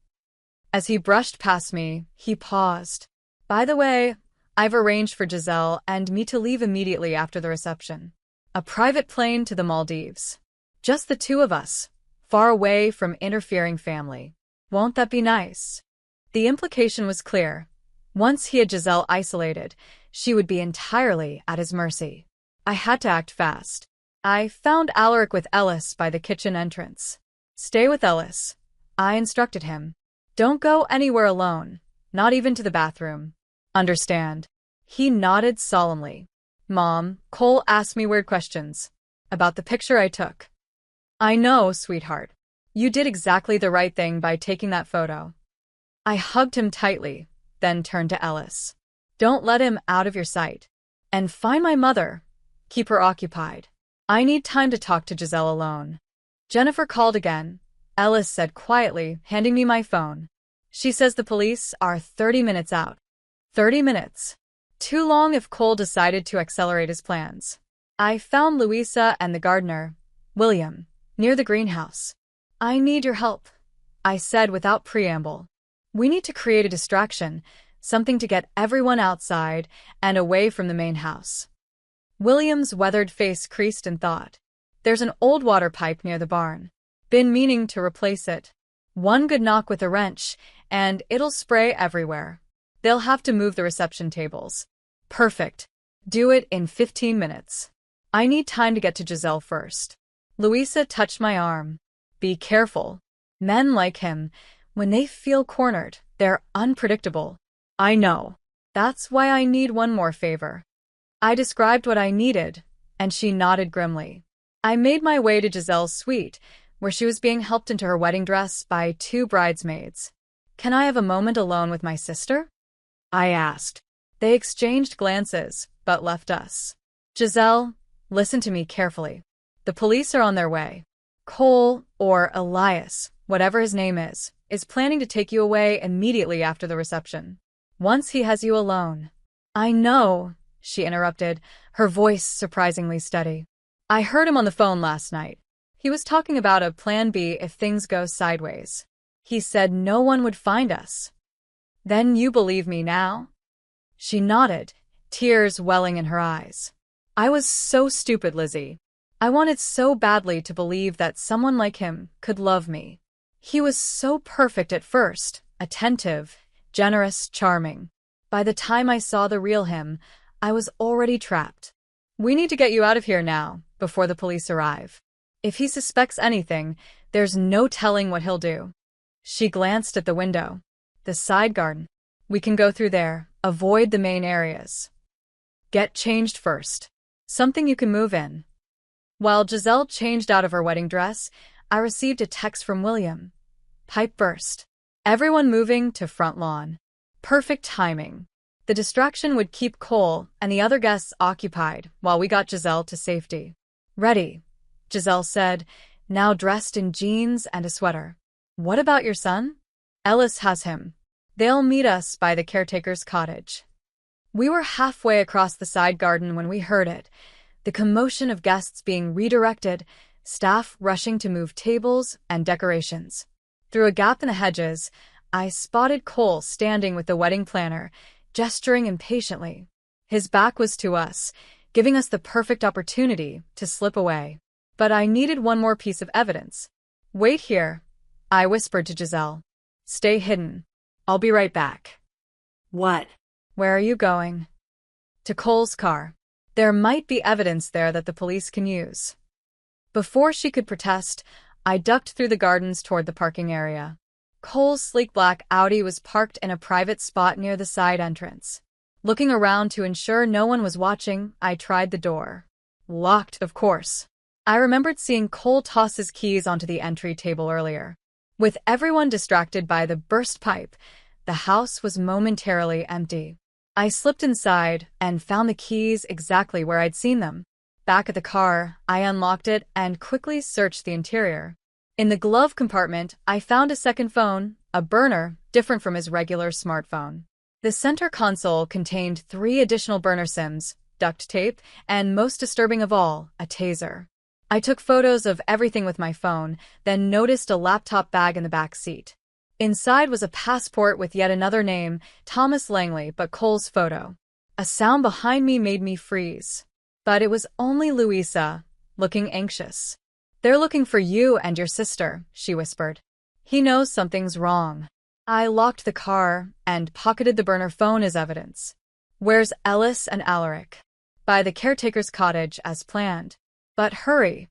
As he brushed past me, he paused. By the way, I've arranged for Giselle and me to leave immediately after the reception. A private plane to the Maldives. Just the two of us, far away from interfering family. Won't that be nice? The implication was clear. Once he had Giselle isolated, she would be entirely at his mercy. I had to act fast. I found Alaric with Ellis by the kitchen entrance. Stay with Ellis, I instructed him. Don't go anywhere alone, not even to the bathroom. Understand? He nodded solemnly. Mom, Cole asked me weird questions. About the picture I took. I know, sweetheart. You did exactly the right thing by taking that photo. I hugged him tightly, then turned to Ellis. Don't let him out of your sight. And find my mother. Keep her occupied. I need time to talk to Giselle alone. Jennifer called again, Ellis said quietly, handing me my phone. She says the police are 30 minutes out. 30 minutes. Too long if Cole decided to accelerate his plans. I found Louisa and the gardener, William, near the greenhouse. I need your help, I said without preamble. We need to create a distraction, something to get everyone outside and away from the main house. William's weathered face creased in thought. There's an old water pipe near the barn. Been meaning to replace it. One good knock with a wrench, and it'll spray everywhere. They'll have to move the reception tables. Perfect. Do it in 15 minutes. I need time to get to Giselle first. Louisa touched my arm. Be careful. Men like him, when they feel cornered, they're unpredictable. I know. That's why I need one more favor. I described what I needed, and she nodded grimly. I made my way to Giselle's suite, where she was being helped into her wedding dress by two bridesmaids. Can I have a moment alone with my sister? I asked. They exchanged glances, but left us. Giselle, listen to me carefully. The police are on their way. Cole, or Elias, whatever his name is planning to take you away immediately after the reception. Once he has you alone. I know, she interrupted, her voice surprisingly steady. I heard him on the phone last night. He was talking about a plan B if things go sideways. He said no one would find us. Then you believe me now? She nodded, tears welling in her eyes. I was so stupid, Lizzie. I wanted so badly to believe that someone like him could love me. He was so perfect at first, attentive, generous, charming. By the time I saw the real him, I was already trapped. We need to get you out of here now, before the police arrive. If he suspects anything, there's no telling what he'll do. She glanced at the window. The side garden. We can go through there, avoid the main areas. Get changed first. Something you can move in. While Giselle changed out of her wedding dress, I received a text from William. Pipe burst. Everyone moving to front lawn. Perfect timing. The distraction would keep Cole and the other guests occupied while we got Giselle to safety. Ready, Giselle said, now dressed in jeans and a sweater. What about your son? Ellis has him. They'll meet us by the caretaker's cottage. We were halfway across the side garden when we heard it. The commotion of guests being redirected, staff rushing to move tables and decorations. Through a gap in the hedges, I spotted Cole standing with the wedding planner, gesturing impatiently. His back was to us, giving us the perfect opportunity to slip away. But I needed one more piece of evidence. Wait here, I whispered to Giselle. Stay hidden. I'll be right back. What? Where are you going? To Cole's car. There might be evidence there that the police can use. Before she could protest, I ducked through the gardens toward the parking area. Cole's sleek black Audi was parked in a private spot near the side entrance. Looking around to ensure no one was watching, I tried the door. Locked, of course. I remembered seeing Cole toss his keys onto the entry table earlier. With everyone distracted by the burst pipe, the house was momentarily empty. I slipped inside and found the keys exactly where I'd seen them. Back at the car, I unlocked it and quickly searched the interior. In the glove compartment, I found a second phone, a burner, different from his regular smartphone. The center console contained 3 additional burner SIMs, duct tape, and most disturbing of all, a taser. I took photos of everything with my phone, then noticed a laptop bag in the back seat. Inside was a passport with yet another name, Thomas Langley, but Cole's photo. A sound behind me made me freeze. But it was only Louisa, looking anxious. "They're looking for you and your sister," she whispered. "He knows something's wrong." I locked the car and pocketed the burner phone as evidence. "Where's Ellis and Alaric?" "By the caretaker's cottage as planned." "But hurry."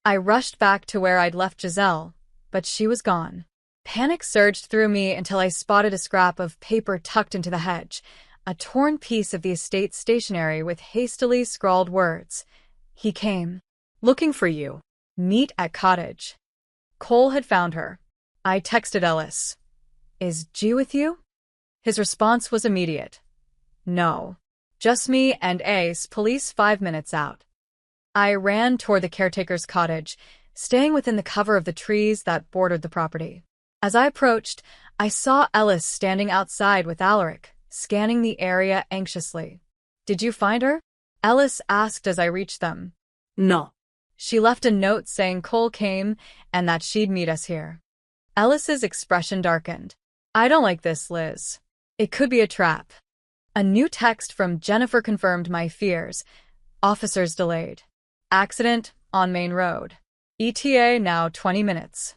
I rushed back to where I'd left Giselle, but she was gone. Panic surged through me until I spotted a scrap of paper tucked into the hedge, a torn piece of the estate stationery with hastily scrawled words. "He came. Looking for you. Meet at cottage." Cole had found her. I texted Ellis. "Is G with you?" His response was immediate. "No. Just me and Ace, police 5 minutes out." I ran toward the caretaker's cottage, staying within the cover of the trees that bordered the property. As I approached, I saw Ellis standing outside with Alaric, scanning the area anxiously. "Did you find her?" Ellis asked as I reached them. "No." "She left a note saying Cole came and that she'd meet us here." Ellis's expression darkened. "I don't like this, Liz. It could be a trap." A new text from Jennifer confirmed my fears. "Officers delayed. Accident on main road. ETA now 20 minutes.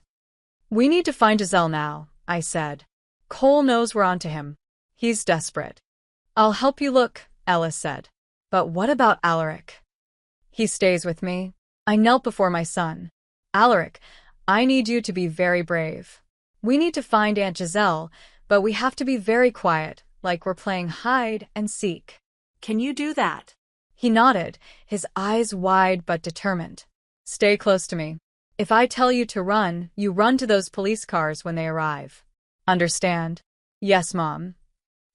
"We need to find Giselle now," I said. "Cole knows we're onto him. He's desperate." "I'll help you look," Ellis said. "But what about Alaric?" "He stays with me." I knelt before my son. "Alaric, I need you to be very brave. We need to find Aunt Giselle, but we have to be very quiet, like we're playing hide and seek." "Can you do that?" He nodded, his eyes wide but determined. "Stay close to me. If I tell you to run, you run to those police cars when they arrive. Understand?" "Yes, Mom."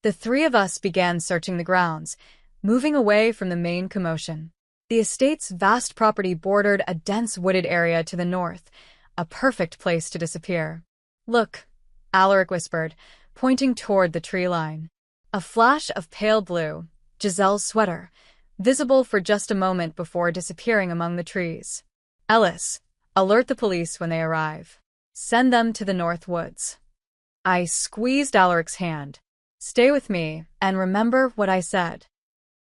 The three of us began searching the grounds, moving away from the main commotion. The estate's vast property bordered a dense wooded area to the north, a perfect place to disappear. "Look," Alaric whispered, pointing toward the tree line. A flash of pale blue, Giselle's sweater, visible for just a moment before disappearing among the trees. "Ellis, alert the police when they arrive. Send them to the north woods." I squeezed Alaric's hand. "Stay with me, and remember what I said."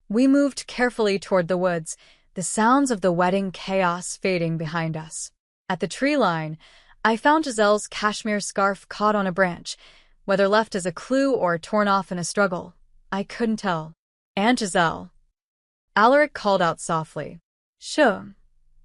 We moved carefully toward the woods, the sounds of the wedding chaos fading behind us. At the tree line, I found Giselle's cashmere scarf caught on a branch. Whether left as a clue or torn off in a struggle, I couldn't tell. "Aunt Giselle." Alaric called out softly. "Shh,"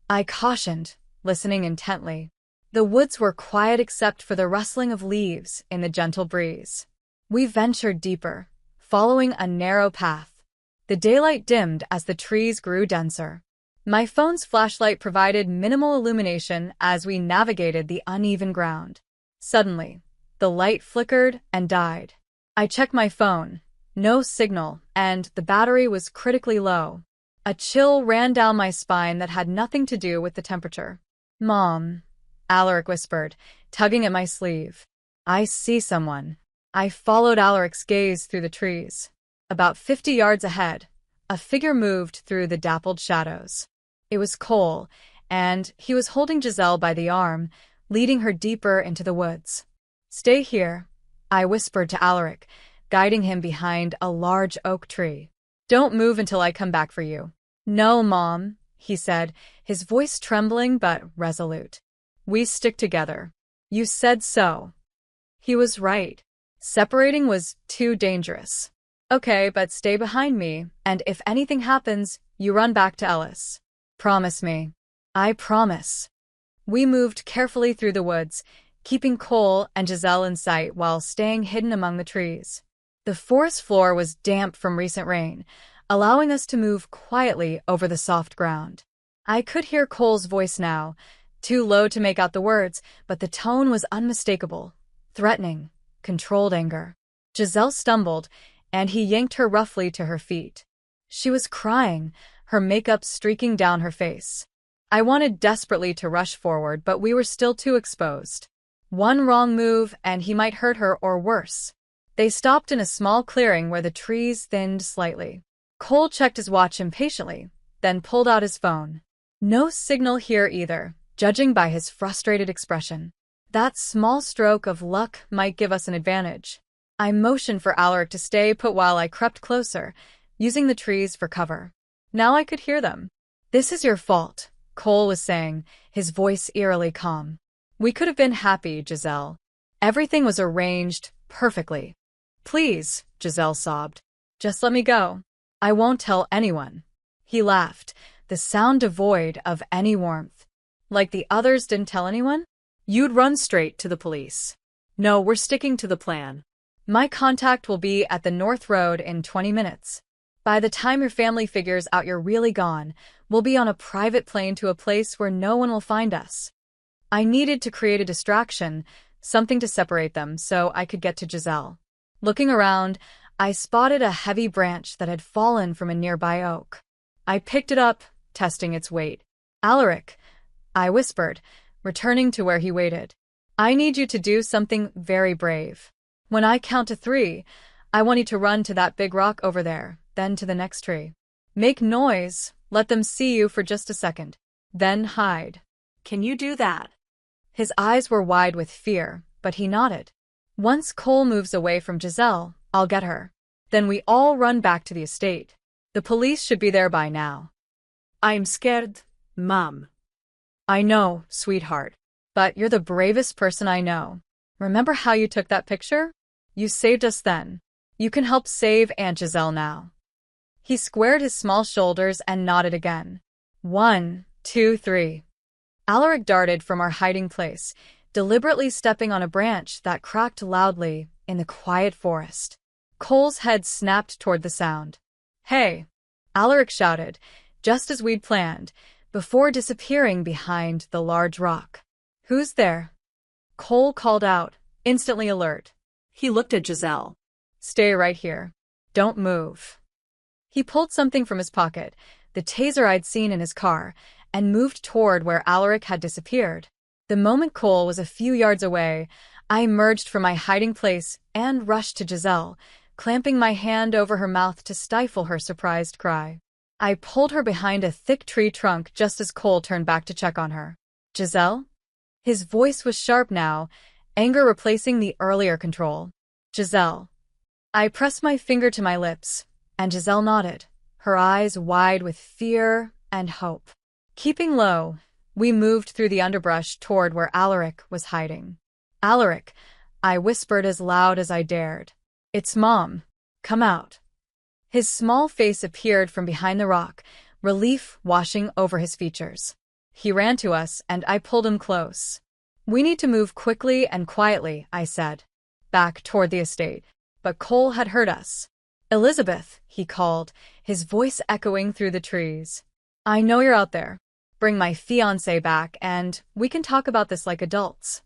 I cautioned, listening intently. The woods were quiet except for the rustling of leaves in the gentle breeze. We ventured deeper, following a narrow path. The daylight dimmed as the trees grew denser. My phone's flashlight provided minimal illumination as we navigated the uneven ground. Suddenly, the light flickered and died. I checked my phone. No signal, and the battery was critically low. A chill ran down my spine that had nothing to do with the temperature. "Mom," Alaric whispered, tugging at my sleeve. "I see someone." I followed Alaric's gaze through the trees. About 50 yards ahead, a figure moved through the dappled shadows. It was Cole, and he was holding Giselle by the arm, leading her deeper into the woods. "Stay here," I whispered to Alaric, guiding him behind a large oak tree. "Don't move until I come back for you." "No, Mom," he said, his voice trembling but resolute. "We stick together. You said so." He was right. Separating was too dangerous. "Okay, but stay behind me, and if anything happens, you run back to Ellis. Promise me." "I promise." We moved carefully through the woods, keeping Cole and Giselle in sight while staying hidden among the trees. The forest floor was damp from recent rain, allowing us to move quietly over the soft ground. I could hear Cole's voice now, too low to make out the words, but the tone was unmistakable, threatening, controlled anger. Giselle stumbled, and he yanked her roughly to her feet. She was crying, her makeup streaking down her face. I wanted desperately to rush forward, but we were still too exposed. One wrong move, and he might hurt her or worse. They stopped in a small clearing where the trees thinned slightly. Cole checked his watch impatiently, then pulled out his phone. No signal here either, judging by his frustrated expression. That small stroke of luck might give us an advantage. I motioned for Alaric to stay put while I crept closer, using the trees for cover. Now I could hear them. "This is your fault," Cole was saying, his voice eerily calm. "We could have been happy, Giselle. Everything was arranged perfectly." "Please," Giselle sobbed. "Just let me go. I won't tell anyone." He laughed, the sound devoid of any warmth. "Like the others didn't tell anyone? You'd run straight to the police." No, we're sticking to the plan. "My contact will be at the North Road in 20 minutes. By the time your family figures out you're really gone, we'll be on a private plane to a place where no one will find us." I needed to create a distraction, something to separate them so I could get to Giselle. Looking around, I spotted a heavy branch that had fallen from a nearby oak. I picked it up, testing its weight. "Alaric," I whispered, returning to where he waited. "I need you to do something very brave. When I count to 3, I want you to run to that big rock over there, then to the next tree. Make noise, let them see you for just a second. Then hide." Can you do that? His eyes were wide with fear, but he nodded. "Once Cole moves away from Giselle, I'll get her. Then we all run back to the estate. The police should be there by now." I'm scared, Mom. "I know, sweetheart. But you're the bravest person I know. Remember how you took that picture? You saved us then. You can help save Aunt Giselle now." He squared his small shoulders and nodded again. 1, 2, 3. Alaric darted from our hiding place, deliberately stepping on a branch that cracked loudly in the quiet forest. Cole's head snapped toward the sound. "Hey!" Alaric shouted, just as we'd planned, before disappearing behind the large rock. "Who's there?" Cole called out, instantly alert. He looked at Giselle. "Stay right here. Don't move." He pulled something from his pocket, the taser I'd seen in his car, and moved toward where Alaric had disappeared. The moment Cole was a few yards away, I emerged from my hiding place and rushed to Giselle, clamping my hand over her mouth to stifle her surprised cry. I pulled her behind a thick tree trunk just as Cole turned back to check on her. "Giselle?" His voice was sharp now, anger replacing the earlier control. "Giselle." I pressed my finger to my lips, and Giselle nodded, her eyes wide with fear and hope. Keeping low, we moved through the underbrush toward where Alaric was hiding. "Alaric," I whispered as loud as I dared. "It's Mom. Come out." His small face appeared from behind the rock, relief washing over his features. He ran to us, and I pulled him close. "We need to move quickly and quietly," I said, back toward the estate. But Cole had heard us. "Elizabeth," he called, his voice echoing through the trees. "I know you're out there. Bring my fiancé back, and we can talk about this like adults."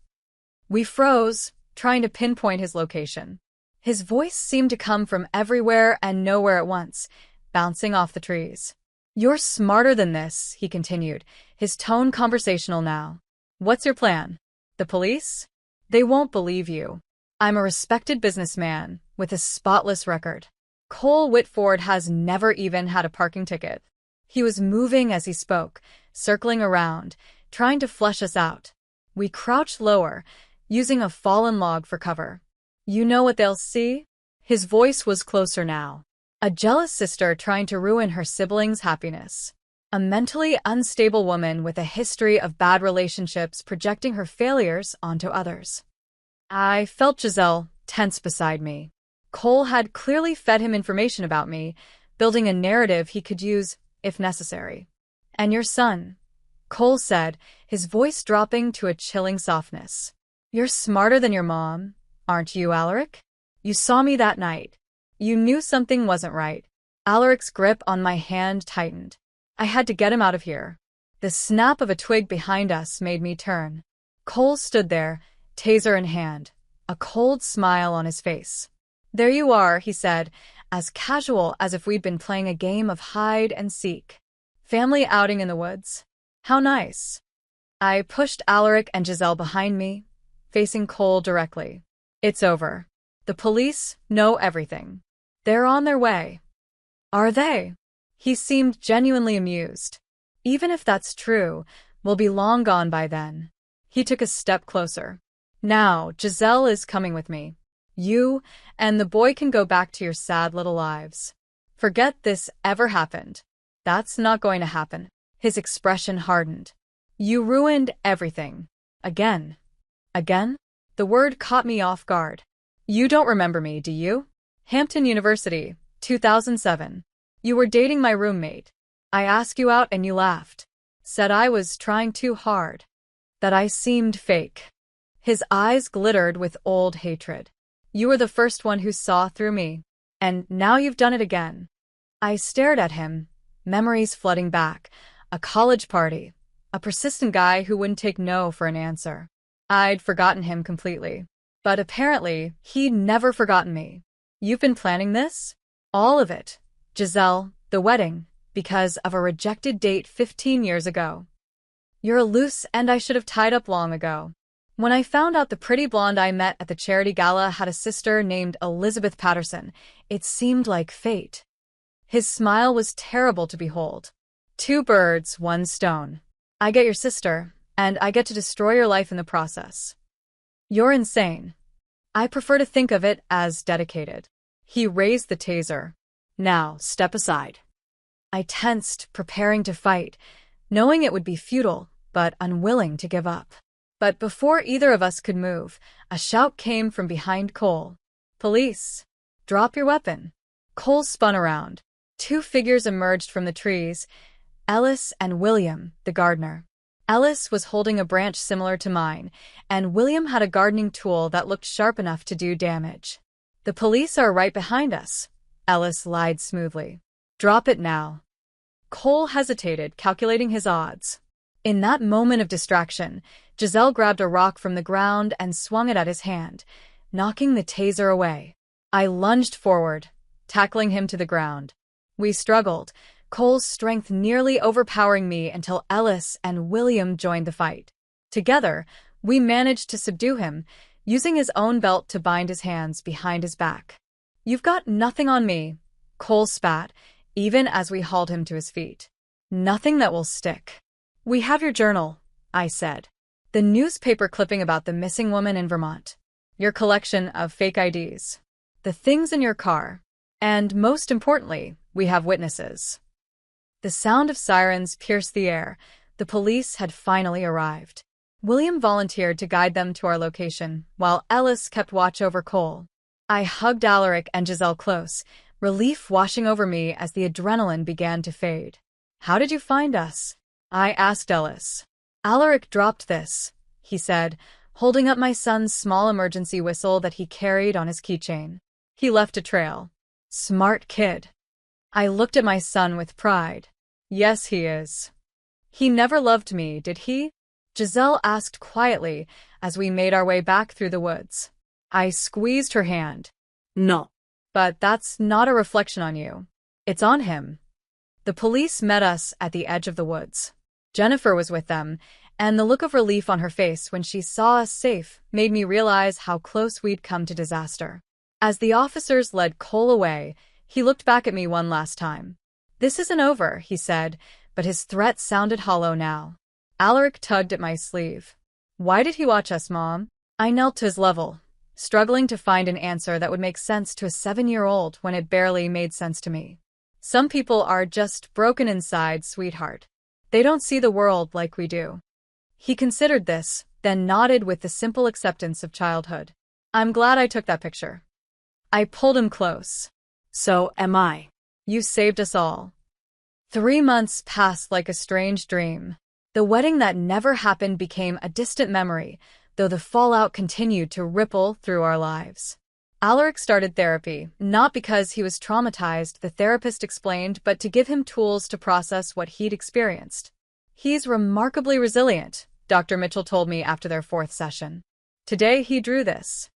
We froze, trying to pinpoint his location. His voice seemed to come from everywhere and nowhere at once, bouncing off the trees. "You're smarter than this," he continued, his tone conversational now. "What's your plan? The police? They won't believe you. I'm a respected businessman with a spotless record. Cole Whitford has never even had a parking ticket." He was moving as he spoke, circling around, trying to flush us out. We crouched lower, using a fallen log for cover. "You know what they'll see?" His voice was closer now. "A jealous sister trying to ruin her siblings' happiness. A mentally unstable woman with a history of bad relationships projecting her failures onto others." I felt Giselle tense beside me. Cole had clearly fed him information about me, building a narrative he could use if necessary. "And your son," Cole said, his voice dropping to a chilling softness. "You're smarter than your mom, aren't you, Alaric? You saw me that night. You knew something wasn't right." Alaric's grip on my hand tightened. I had to get him out of here. The snap of a twig behind us made me turn. Cole stood there, taser in hand, a cold smile on his face. "There you are," he said, as casual as if we'd been playing a game of hide and seek. "Family outing in the woods? How nice." I pushed Alaric and Giselle behind me, facing Cole directly. "It's over. The police know everything. They're on their way." "Are they?" He seemed genuinely amused. Even if that's true, we'll be long gone by then. He took a step closer. Now, Giselle is coming with me. You and the boy can go back to your sad little lives. Forget this ever happened. That's not going to happen. His expression hardened. You ruined everything. Again. Again? The word caught me off guard. You don't remember me, do you? Hampton University, 2007. You were dating my roommate. I asked you out and you laughed. Said I was trying too hard. That I seemed fake. His eyes glittered with old hatred. You were the first one who saw through me. And now you've done it again. I stared at him, memories flooding back. A college party. A persistent guy who wouldn't take no for an answer. I'd forgotten him completely. But apparently, he'd never forgotten me. You've been planning this? All of it. Giselle, the wedding, because of a rejected date 15 years ago. You're a loose end I should have tied up long ago. When I found out the pretty blonde I met at the charity gala had a sister named Elizabeth Patterson, it seemed like fate. His smile was terrible to behold. 2 birds, 1 stone. I get your sister, and I get to destroy your life in the process. You're insane. I prefer to think of it as dedicated. He raised the taser. Now, step aside. I tensed, preparing to fight, knowing it would be futile, but unwilling to give up. But before either of us could move, a shout came from behind Cole. Police! Drop your weapon. Cole spun around. 2 figures emerged from the trees, Ellis and William, the gardener. Ellis was holding a branch similar to mine, and William had a gardening tool that looked sharp enough to do damage. The police are right behind us, Ellis lied smoothly. Drop it now. Cole hesitated, calculating his odds. In that moment of distraction, Giselle grabbed a rock from the ground and swung it at his hand, knocking the taser away. I lunged forward, tackling him to the ground. We struggled, Cole's strength nearly overpowering me until Ellis and William joined the fight. Together, we managed to subdue him, using his own belt to bind his hands behind his back. You've got nothing on me, Cole spat, even as we hauled him to his feet. Nothing that will stick. We have your journal, I said. The newspaper clipping about the missing woman in Vermont. Your collection of fake IDs. The things in your car. And most importantly, we have witnesses. The sound of sirens pierced the air. The police had finally arrived. William volunteered to guide them to our location, while Ellis kept watch over Cole. I hugged Alaric and Giselle close, relief washing over me as the adrenaline began to fade. How did you find us? I asked Ellis. Alaric dropped this, he said, holding up my son's small emergency whistle that he carried on his keychain. He left a trail. Smart kid. I looked at my son with pride. Yes, he is. He never loved me, did he? Giselle asked quietly as we made our way back through the woods. I squeezed her hand. No. But that's not a reflection on you. It's on him. The police met us at the edge of the woods. Jennifer was with them, and the look of relief on her face when she saw us safe made me realize how close we'd come to disaster. As the officers led Cole away, he looked back at me one last time. This isn't over, he said, but his threat sounded hollow now. Alaric tugged at my sleeve. Why did he watch us, Mom? I knelt to his level, struggling to find an answer that would make sense to a 7-year-old when it barely made sense to me. Some people are just broken inside, sweetheart. They don't see the world like we do. He considered this, then nodded with the simple acceptance of childhood. I'm glad I took that picture. I pulled him close. So am I. You saved us all. 3 months passed like a strange dream. The wedding that never happened became a distant memory, though the fallout continued to ripple through our lives. Alaric started therapy, not because he was traumatized, the therapist explained, but to give him tools to process what he'd experienced. He's remarkably resilient, Dr. Mitchell told me after their 4th session. Today he drew this.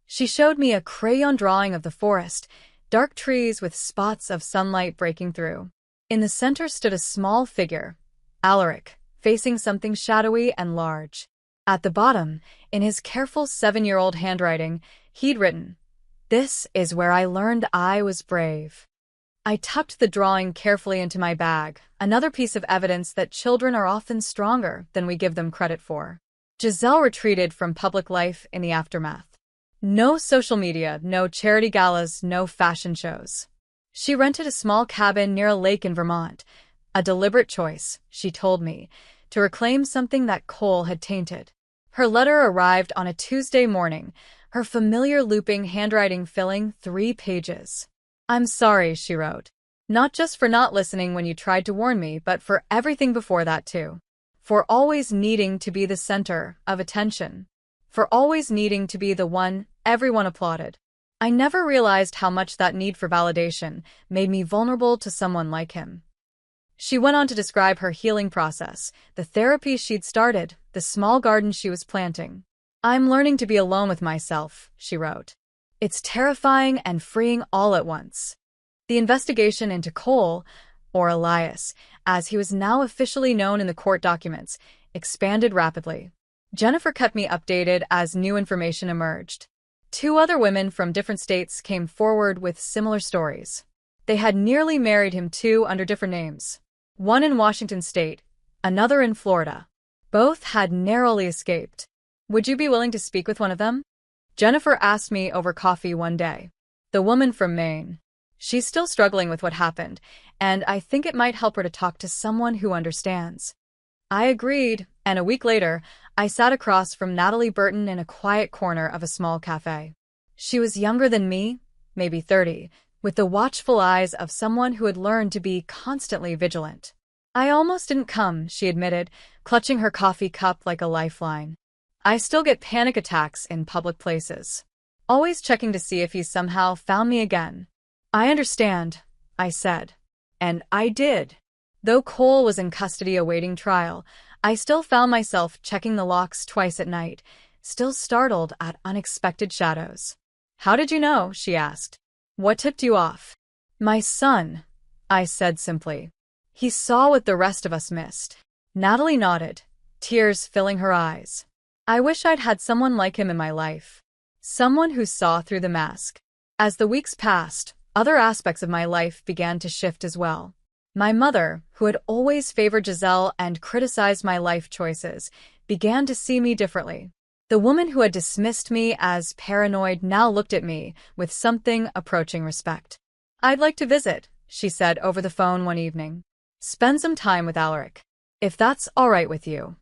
She showed me a crayon drawing of the forest, dark trees with spots of sunlight breaking through. In the center stood a small figure, Alaric, facing something shadowy and large. At the bottom, in his careful 7-year-old handwriting, he'd written, "This is where I learned I was brave." I tucked the drawing carefully into my bag, another piece of evidence that children are often stronger than we give them credit for. Giselle retreated from public life in the aftermath. No social media, no charity galas, no fashion shows. She rented a small cabin near a lake in Vermont, a deliberate choice, she told me, to reclaim something that Cole had tainted. Her letter arrived on a Tuesday morning, her familiar looping handwriting filling 3 pages. "I'm sorry," she wrote. "Not just for not listening when you tried to warn me, but for everything before that too. For always needing to be the center of attention. For always needing to be the one everyone applauded. I never realized how much that need for validation made me vulnerable to someone like him." She went on to describe her healing process, the therapy she'd started, the small garden she was planting. "I'm learning to be alone with myself," she wrote. "It's terrifying and freeing all at once." The investigation into Cole, or Elias, as he was now officially known in the court documents, expanded rapidly. Jennifer kept me updated as new information emerged. 2 other women from different states came forward with similar stories. They had nearly married him too under different names. One in Washington state, another in Florida. Both had narrowly escaped. "Would you be willing to speak with one of them?" Jennifer asked me over coffee one day. "The woman from Maine. She's still struggling with what happened, and I think it might help her to talk to someone who understands." I agreed, and a week later, I sat across from Natalie Burton in a quiet corner of a small cafe. She was younger than me, maybe 30, with the watchful eyes of someone who had learned to be constantly vigilant. "I almost didn't come," she admitted, clutching her coffee cup like a lifeline. "I still get panic attacks in public places. Always checking to see if he's somehow found me again." "I understand," I said. And I did. Though Cole was in custody awaiting trial, I still found myself checking the locks twice at night, still startled at unexpected shadows. "How did you know?" she asked. "What tipped you off?" "My son," I said simply. "He saw what the rest of us missed." Natalie nodded, tears filling her eyes. I wish I'd had someone like him in my life. Someone who saw through the mask. As the weeks passed, other aspects of my life began to shift as well. My mother, who had always favored Giselle and criticized my life choices, began to see me differently. The woman who had dismissed me as paranoid now looked at me with something approaching respect. "I'd like to visit," she said over the phone one evening. "Spend some time with Alaric. If that's all right with you."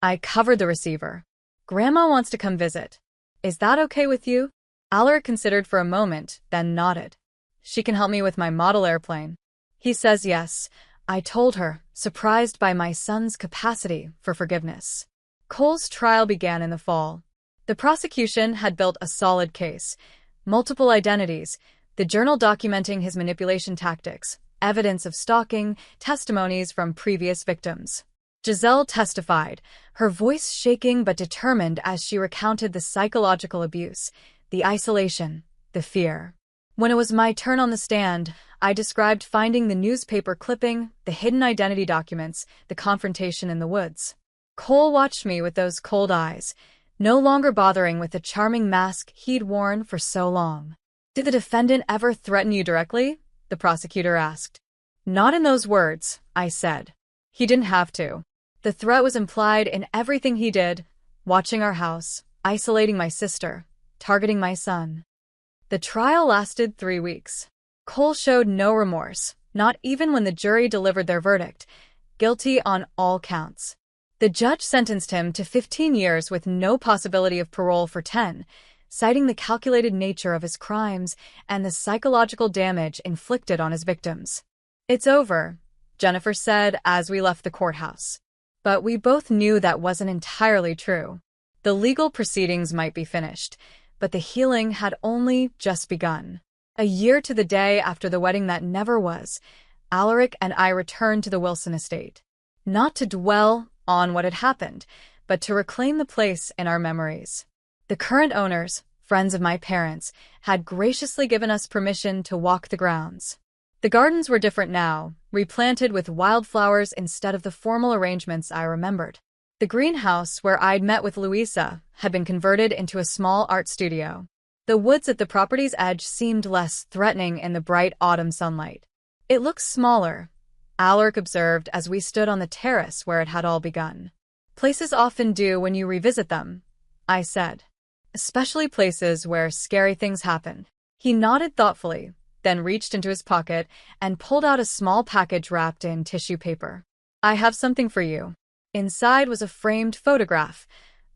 I covered the receiver. "Grandma wants to come visit. Is that okay with you?" Alaric considered for a moment, then nodded. "She can help me with my model airplane." "He says yes," I told her, surprised by my son's capacity for forgiveness. Cole's trial began in the fall. The prosecution had built a solid case. Multiple identities, the journal documenting his manipulation tactics, evidence of stalking, testimonies from previous victims. Giselle testified, her voice shaking but determined as she recounted the psychological abuse, the isolation, the fear. When it was my turn on the stand, I described finding the newspaper clipping, the hidden identity documents, the confrontation in the woods. Cole watched me with those cold eyes, no longer bothering with the charming mask he'd worn for so long. "Did the defendant ever threaten you directly?" the prosecutor asked. "Not in those words," I said. "He didn't have to. The threat was implied in everything he did, watching our house, isolating my sister, targeting my son." The trial lasted 3 weeks. Cole showed no remorse, not even when the jury delivered their verdict, guilty on all counts. The judge sentenced him to 15 years with no possibility of parole for 10, citing the calculated nature of his crimes and the psychological damage inflicted on his victims. "It's over," Jennifer said as we left the courthouse. But we both knew that wasn't entirely true. The legal proceedings might be finished, but the healing had only just begun. A year to the day after the wedding that never was, Alaric and I returned to the Wilson estate. Not to dwell on what had happened, but to reclaim the place in our memories. The current owners, friends of my parents, had graciously given us permission to walk the grounds. The gardens were different now, replanted with wildflowers instead of the formal arrangements I remembered. The greenhouse where I'd met with Louisa had been converted into a small art studio. The woods at the property's edge seemed less threatening in the bright autumn sunlight. It looks smaller, Alaric observed as we stood on the terrace where it had all begun. Places often do when you revisit them, I said. Especially places where scary things happen. He nodded thoughtfully, then reached into his pocket and pulled out a small package wrapped in tissue paper. I have something for you. Inside was a framed photograph,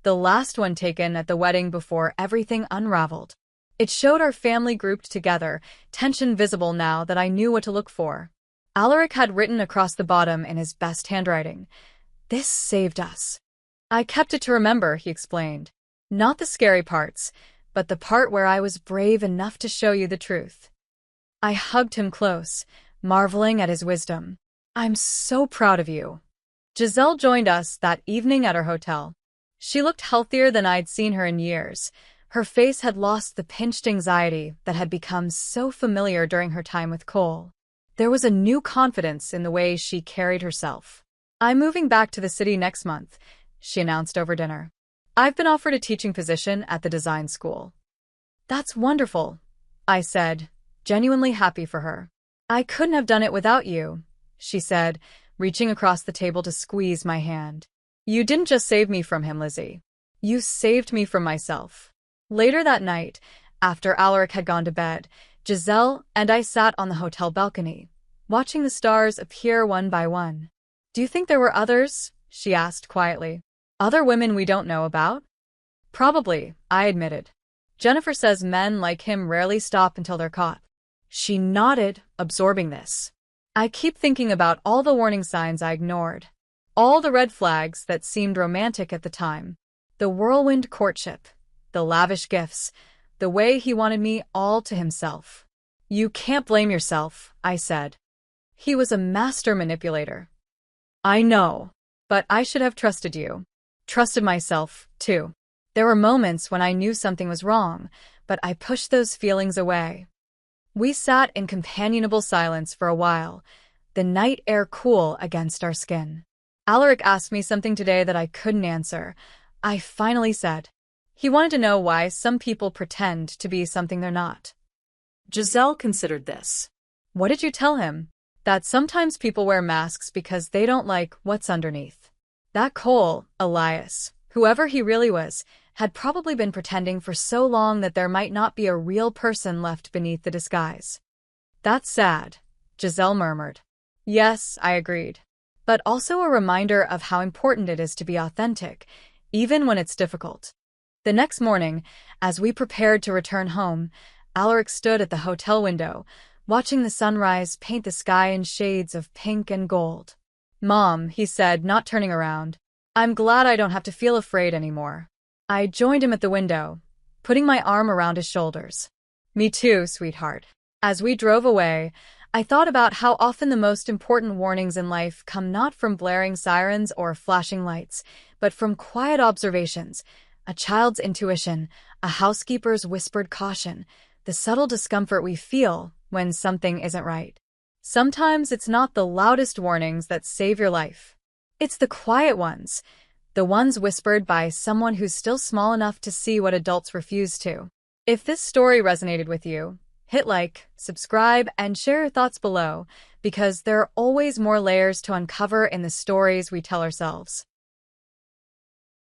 the last one taken at the wedding before everything unraveled. It showed our family grouped together, tension visible now that I knew what to look for. Alaric had written across the bottom in his best handwriting, "This saved us." I kept it to remember, he explained. Not the scary parts, but the part where I was brave enough to show you the truth. I hugged him close, marveling at his wisdom. I'm so proud of you. Giselle joined us that evening at our hotel. She looked healthier than I'd seen her in years. Her face had lost the pinched anxiety that had become so familiar during her time with Cole. There was a new confidence in the way she carried herself. I'm moving back to the city next month, she announced over dinner. I've been offered a teaching position at the design school. That's wonderful, I said, genuinely happy for her. I couldn't have done it without you, she said, reaching across the table to squeeze my hand. You didn't just save me from him, Lizzie. You saved me from myself. Later that night, after Alaric had gone to bed, Giselle and I sat on the hotel balcony, watching the stars appear one by one. Do you think there were others? She asked quietly. Other women we don't know about? Probably, I admitted. Jennifer says men like him rarely stop until they're caught. She nodded, absorbing this. I keep thinking about all the warning signs I ignored. All the red flags that seemed romantic at the time. The whirlwind courtship. The lavish gifts. The way he wanted me all to himself. You can't blame yourself, I said. He was a master manipulator. I know. But I should have trusted you. Trusted myself, too. There were moments when I knew something was wrong, but I pushed those feelings away. We sat in companionable silence for a while, the night air cool against our skin. Alaric asked me something today that I couldn't answer. I finally said. He wanted to know why some people pretend to be something they're not. Giselle considered this. What did you tell him? That sometimes people wear masks because they don't like what's underneath. That Cole, Elias, whoever he really was, had probably been pretending for so long that there might not be a real person left beneath the disguise. That's sad, Giselle murmured. Yes, I agreed. But also a reminder of how important it is to be authentic, even when it's difficult. The next morning, as we prepared to return home, Alaric stood at the hotel window, watching the sunrise paint the sky in shades of pink and gold. Mom, he said, not turning around. I'm glad I don't have to feel afraid anymore. I joined him at the window, putting my arm around his shoulders. Me too, sweetheart. As we drove away, I thought about how often the most important warnings in life come not from blaring sirens or flashing lights, but from quiet observations, a child's intuition, a housekeeper's whispered caution, the subtle discomfort we feel when something isn't right. Sometimes it's not the loudest warnings that save your life. It's the quiet ones, the ones whispered by someone who's still small enough to see what adults refuse to. If this story resonated with you, hit like, subscribe, and share your thoughts below, because there are always more layers to uncover in the stories we tell ourselves.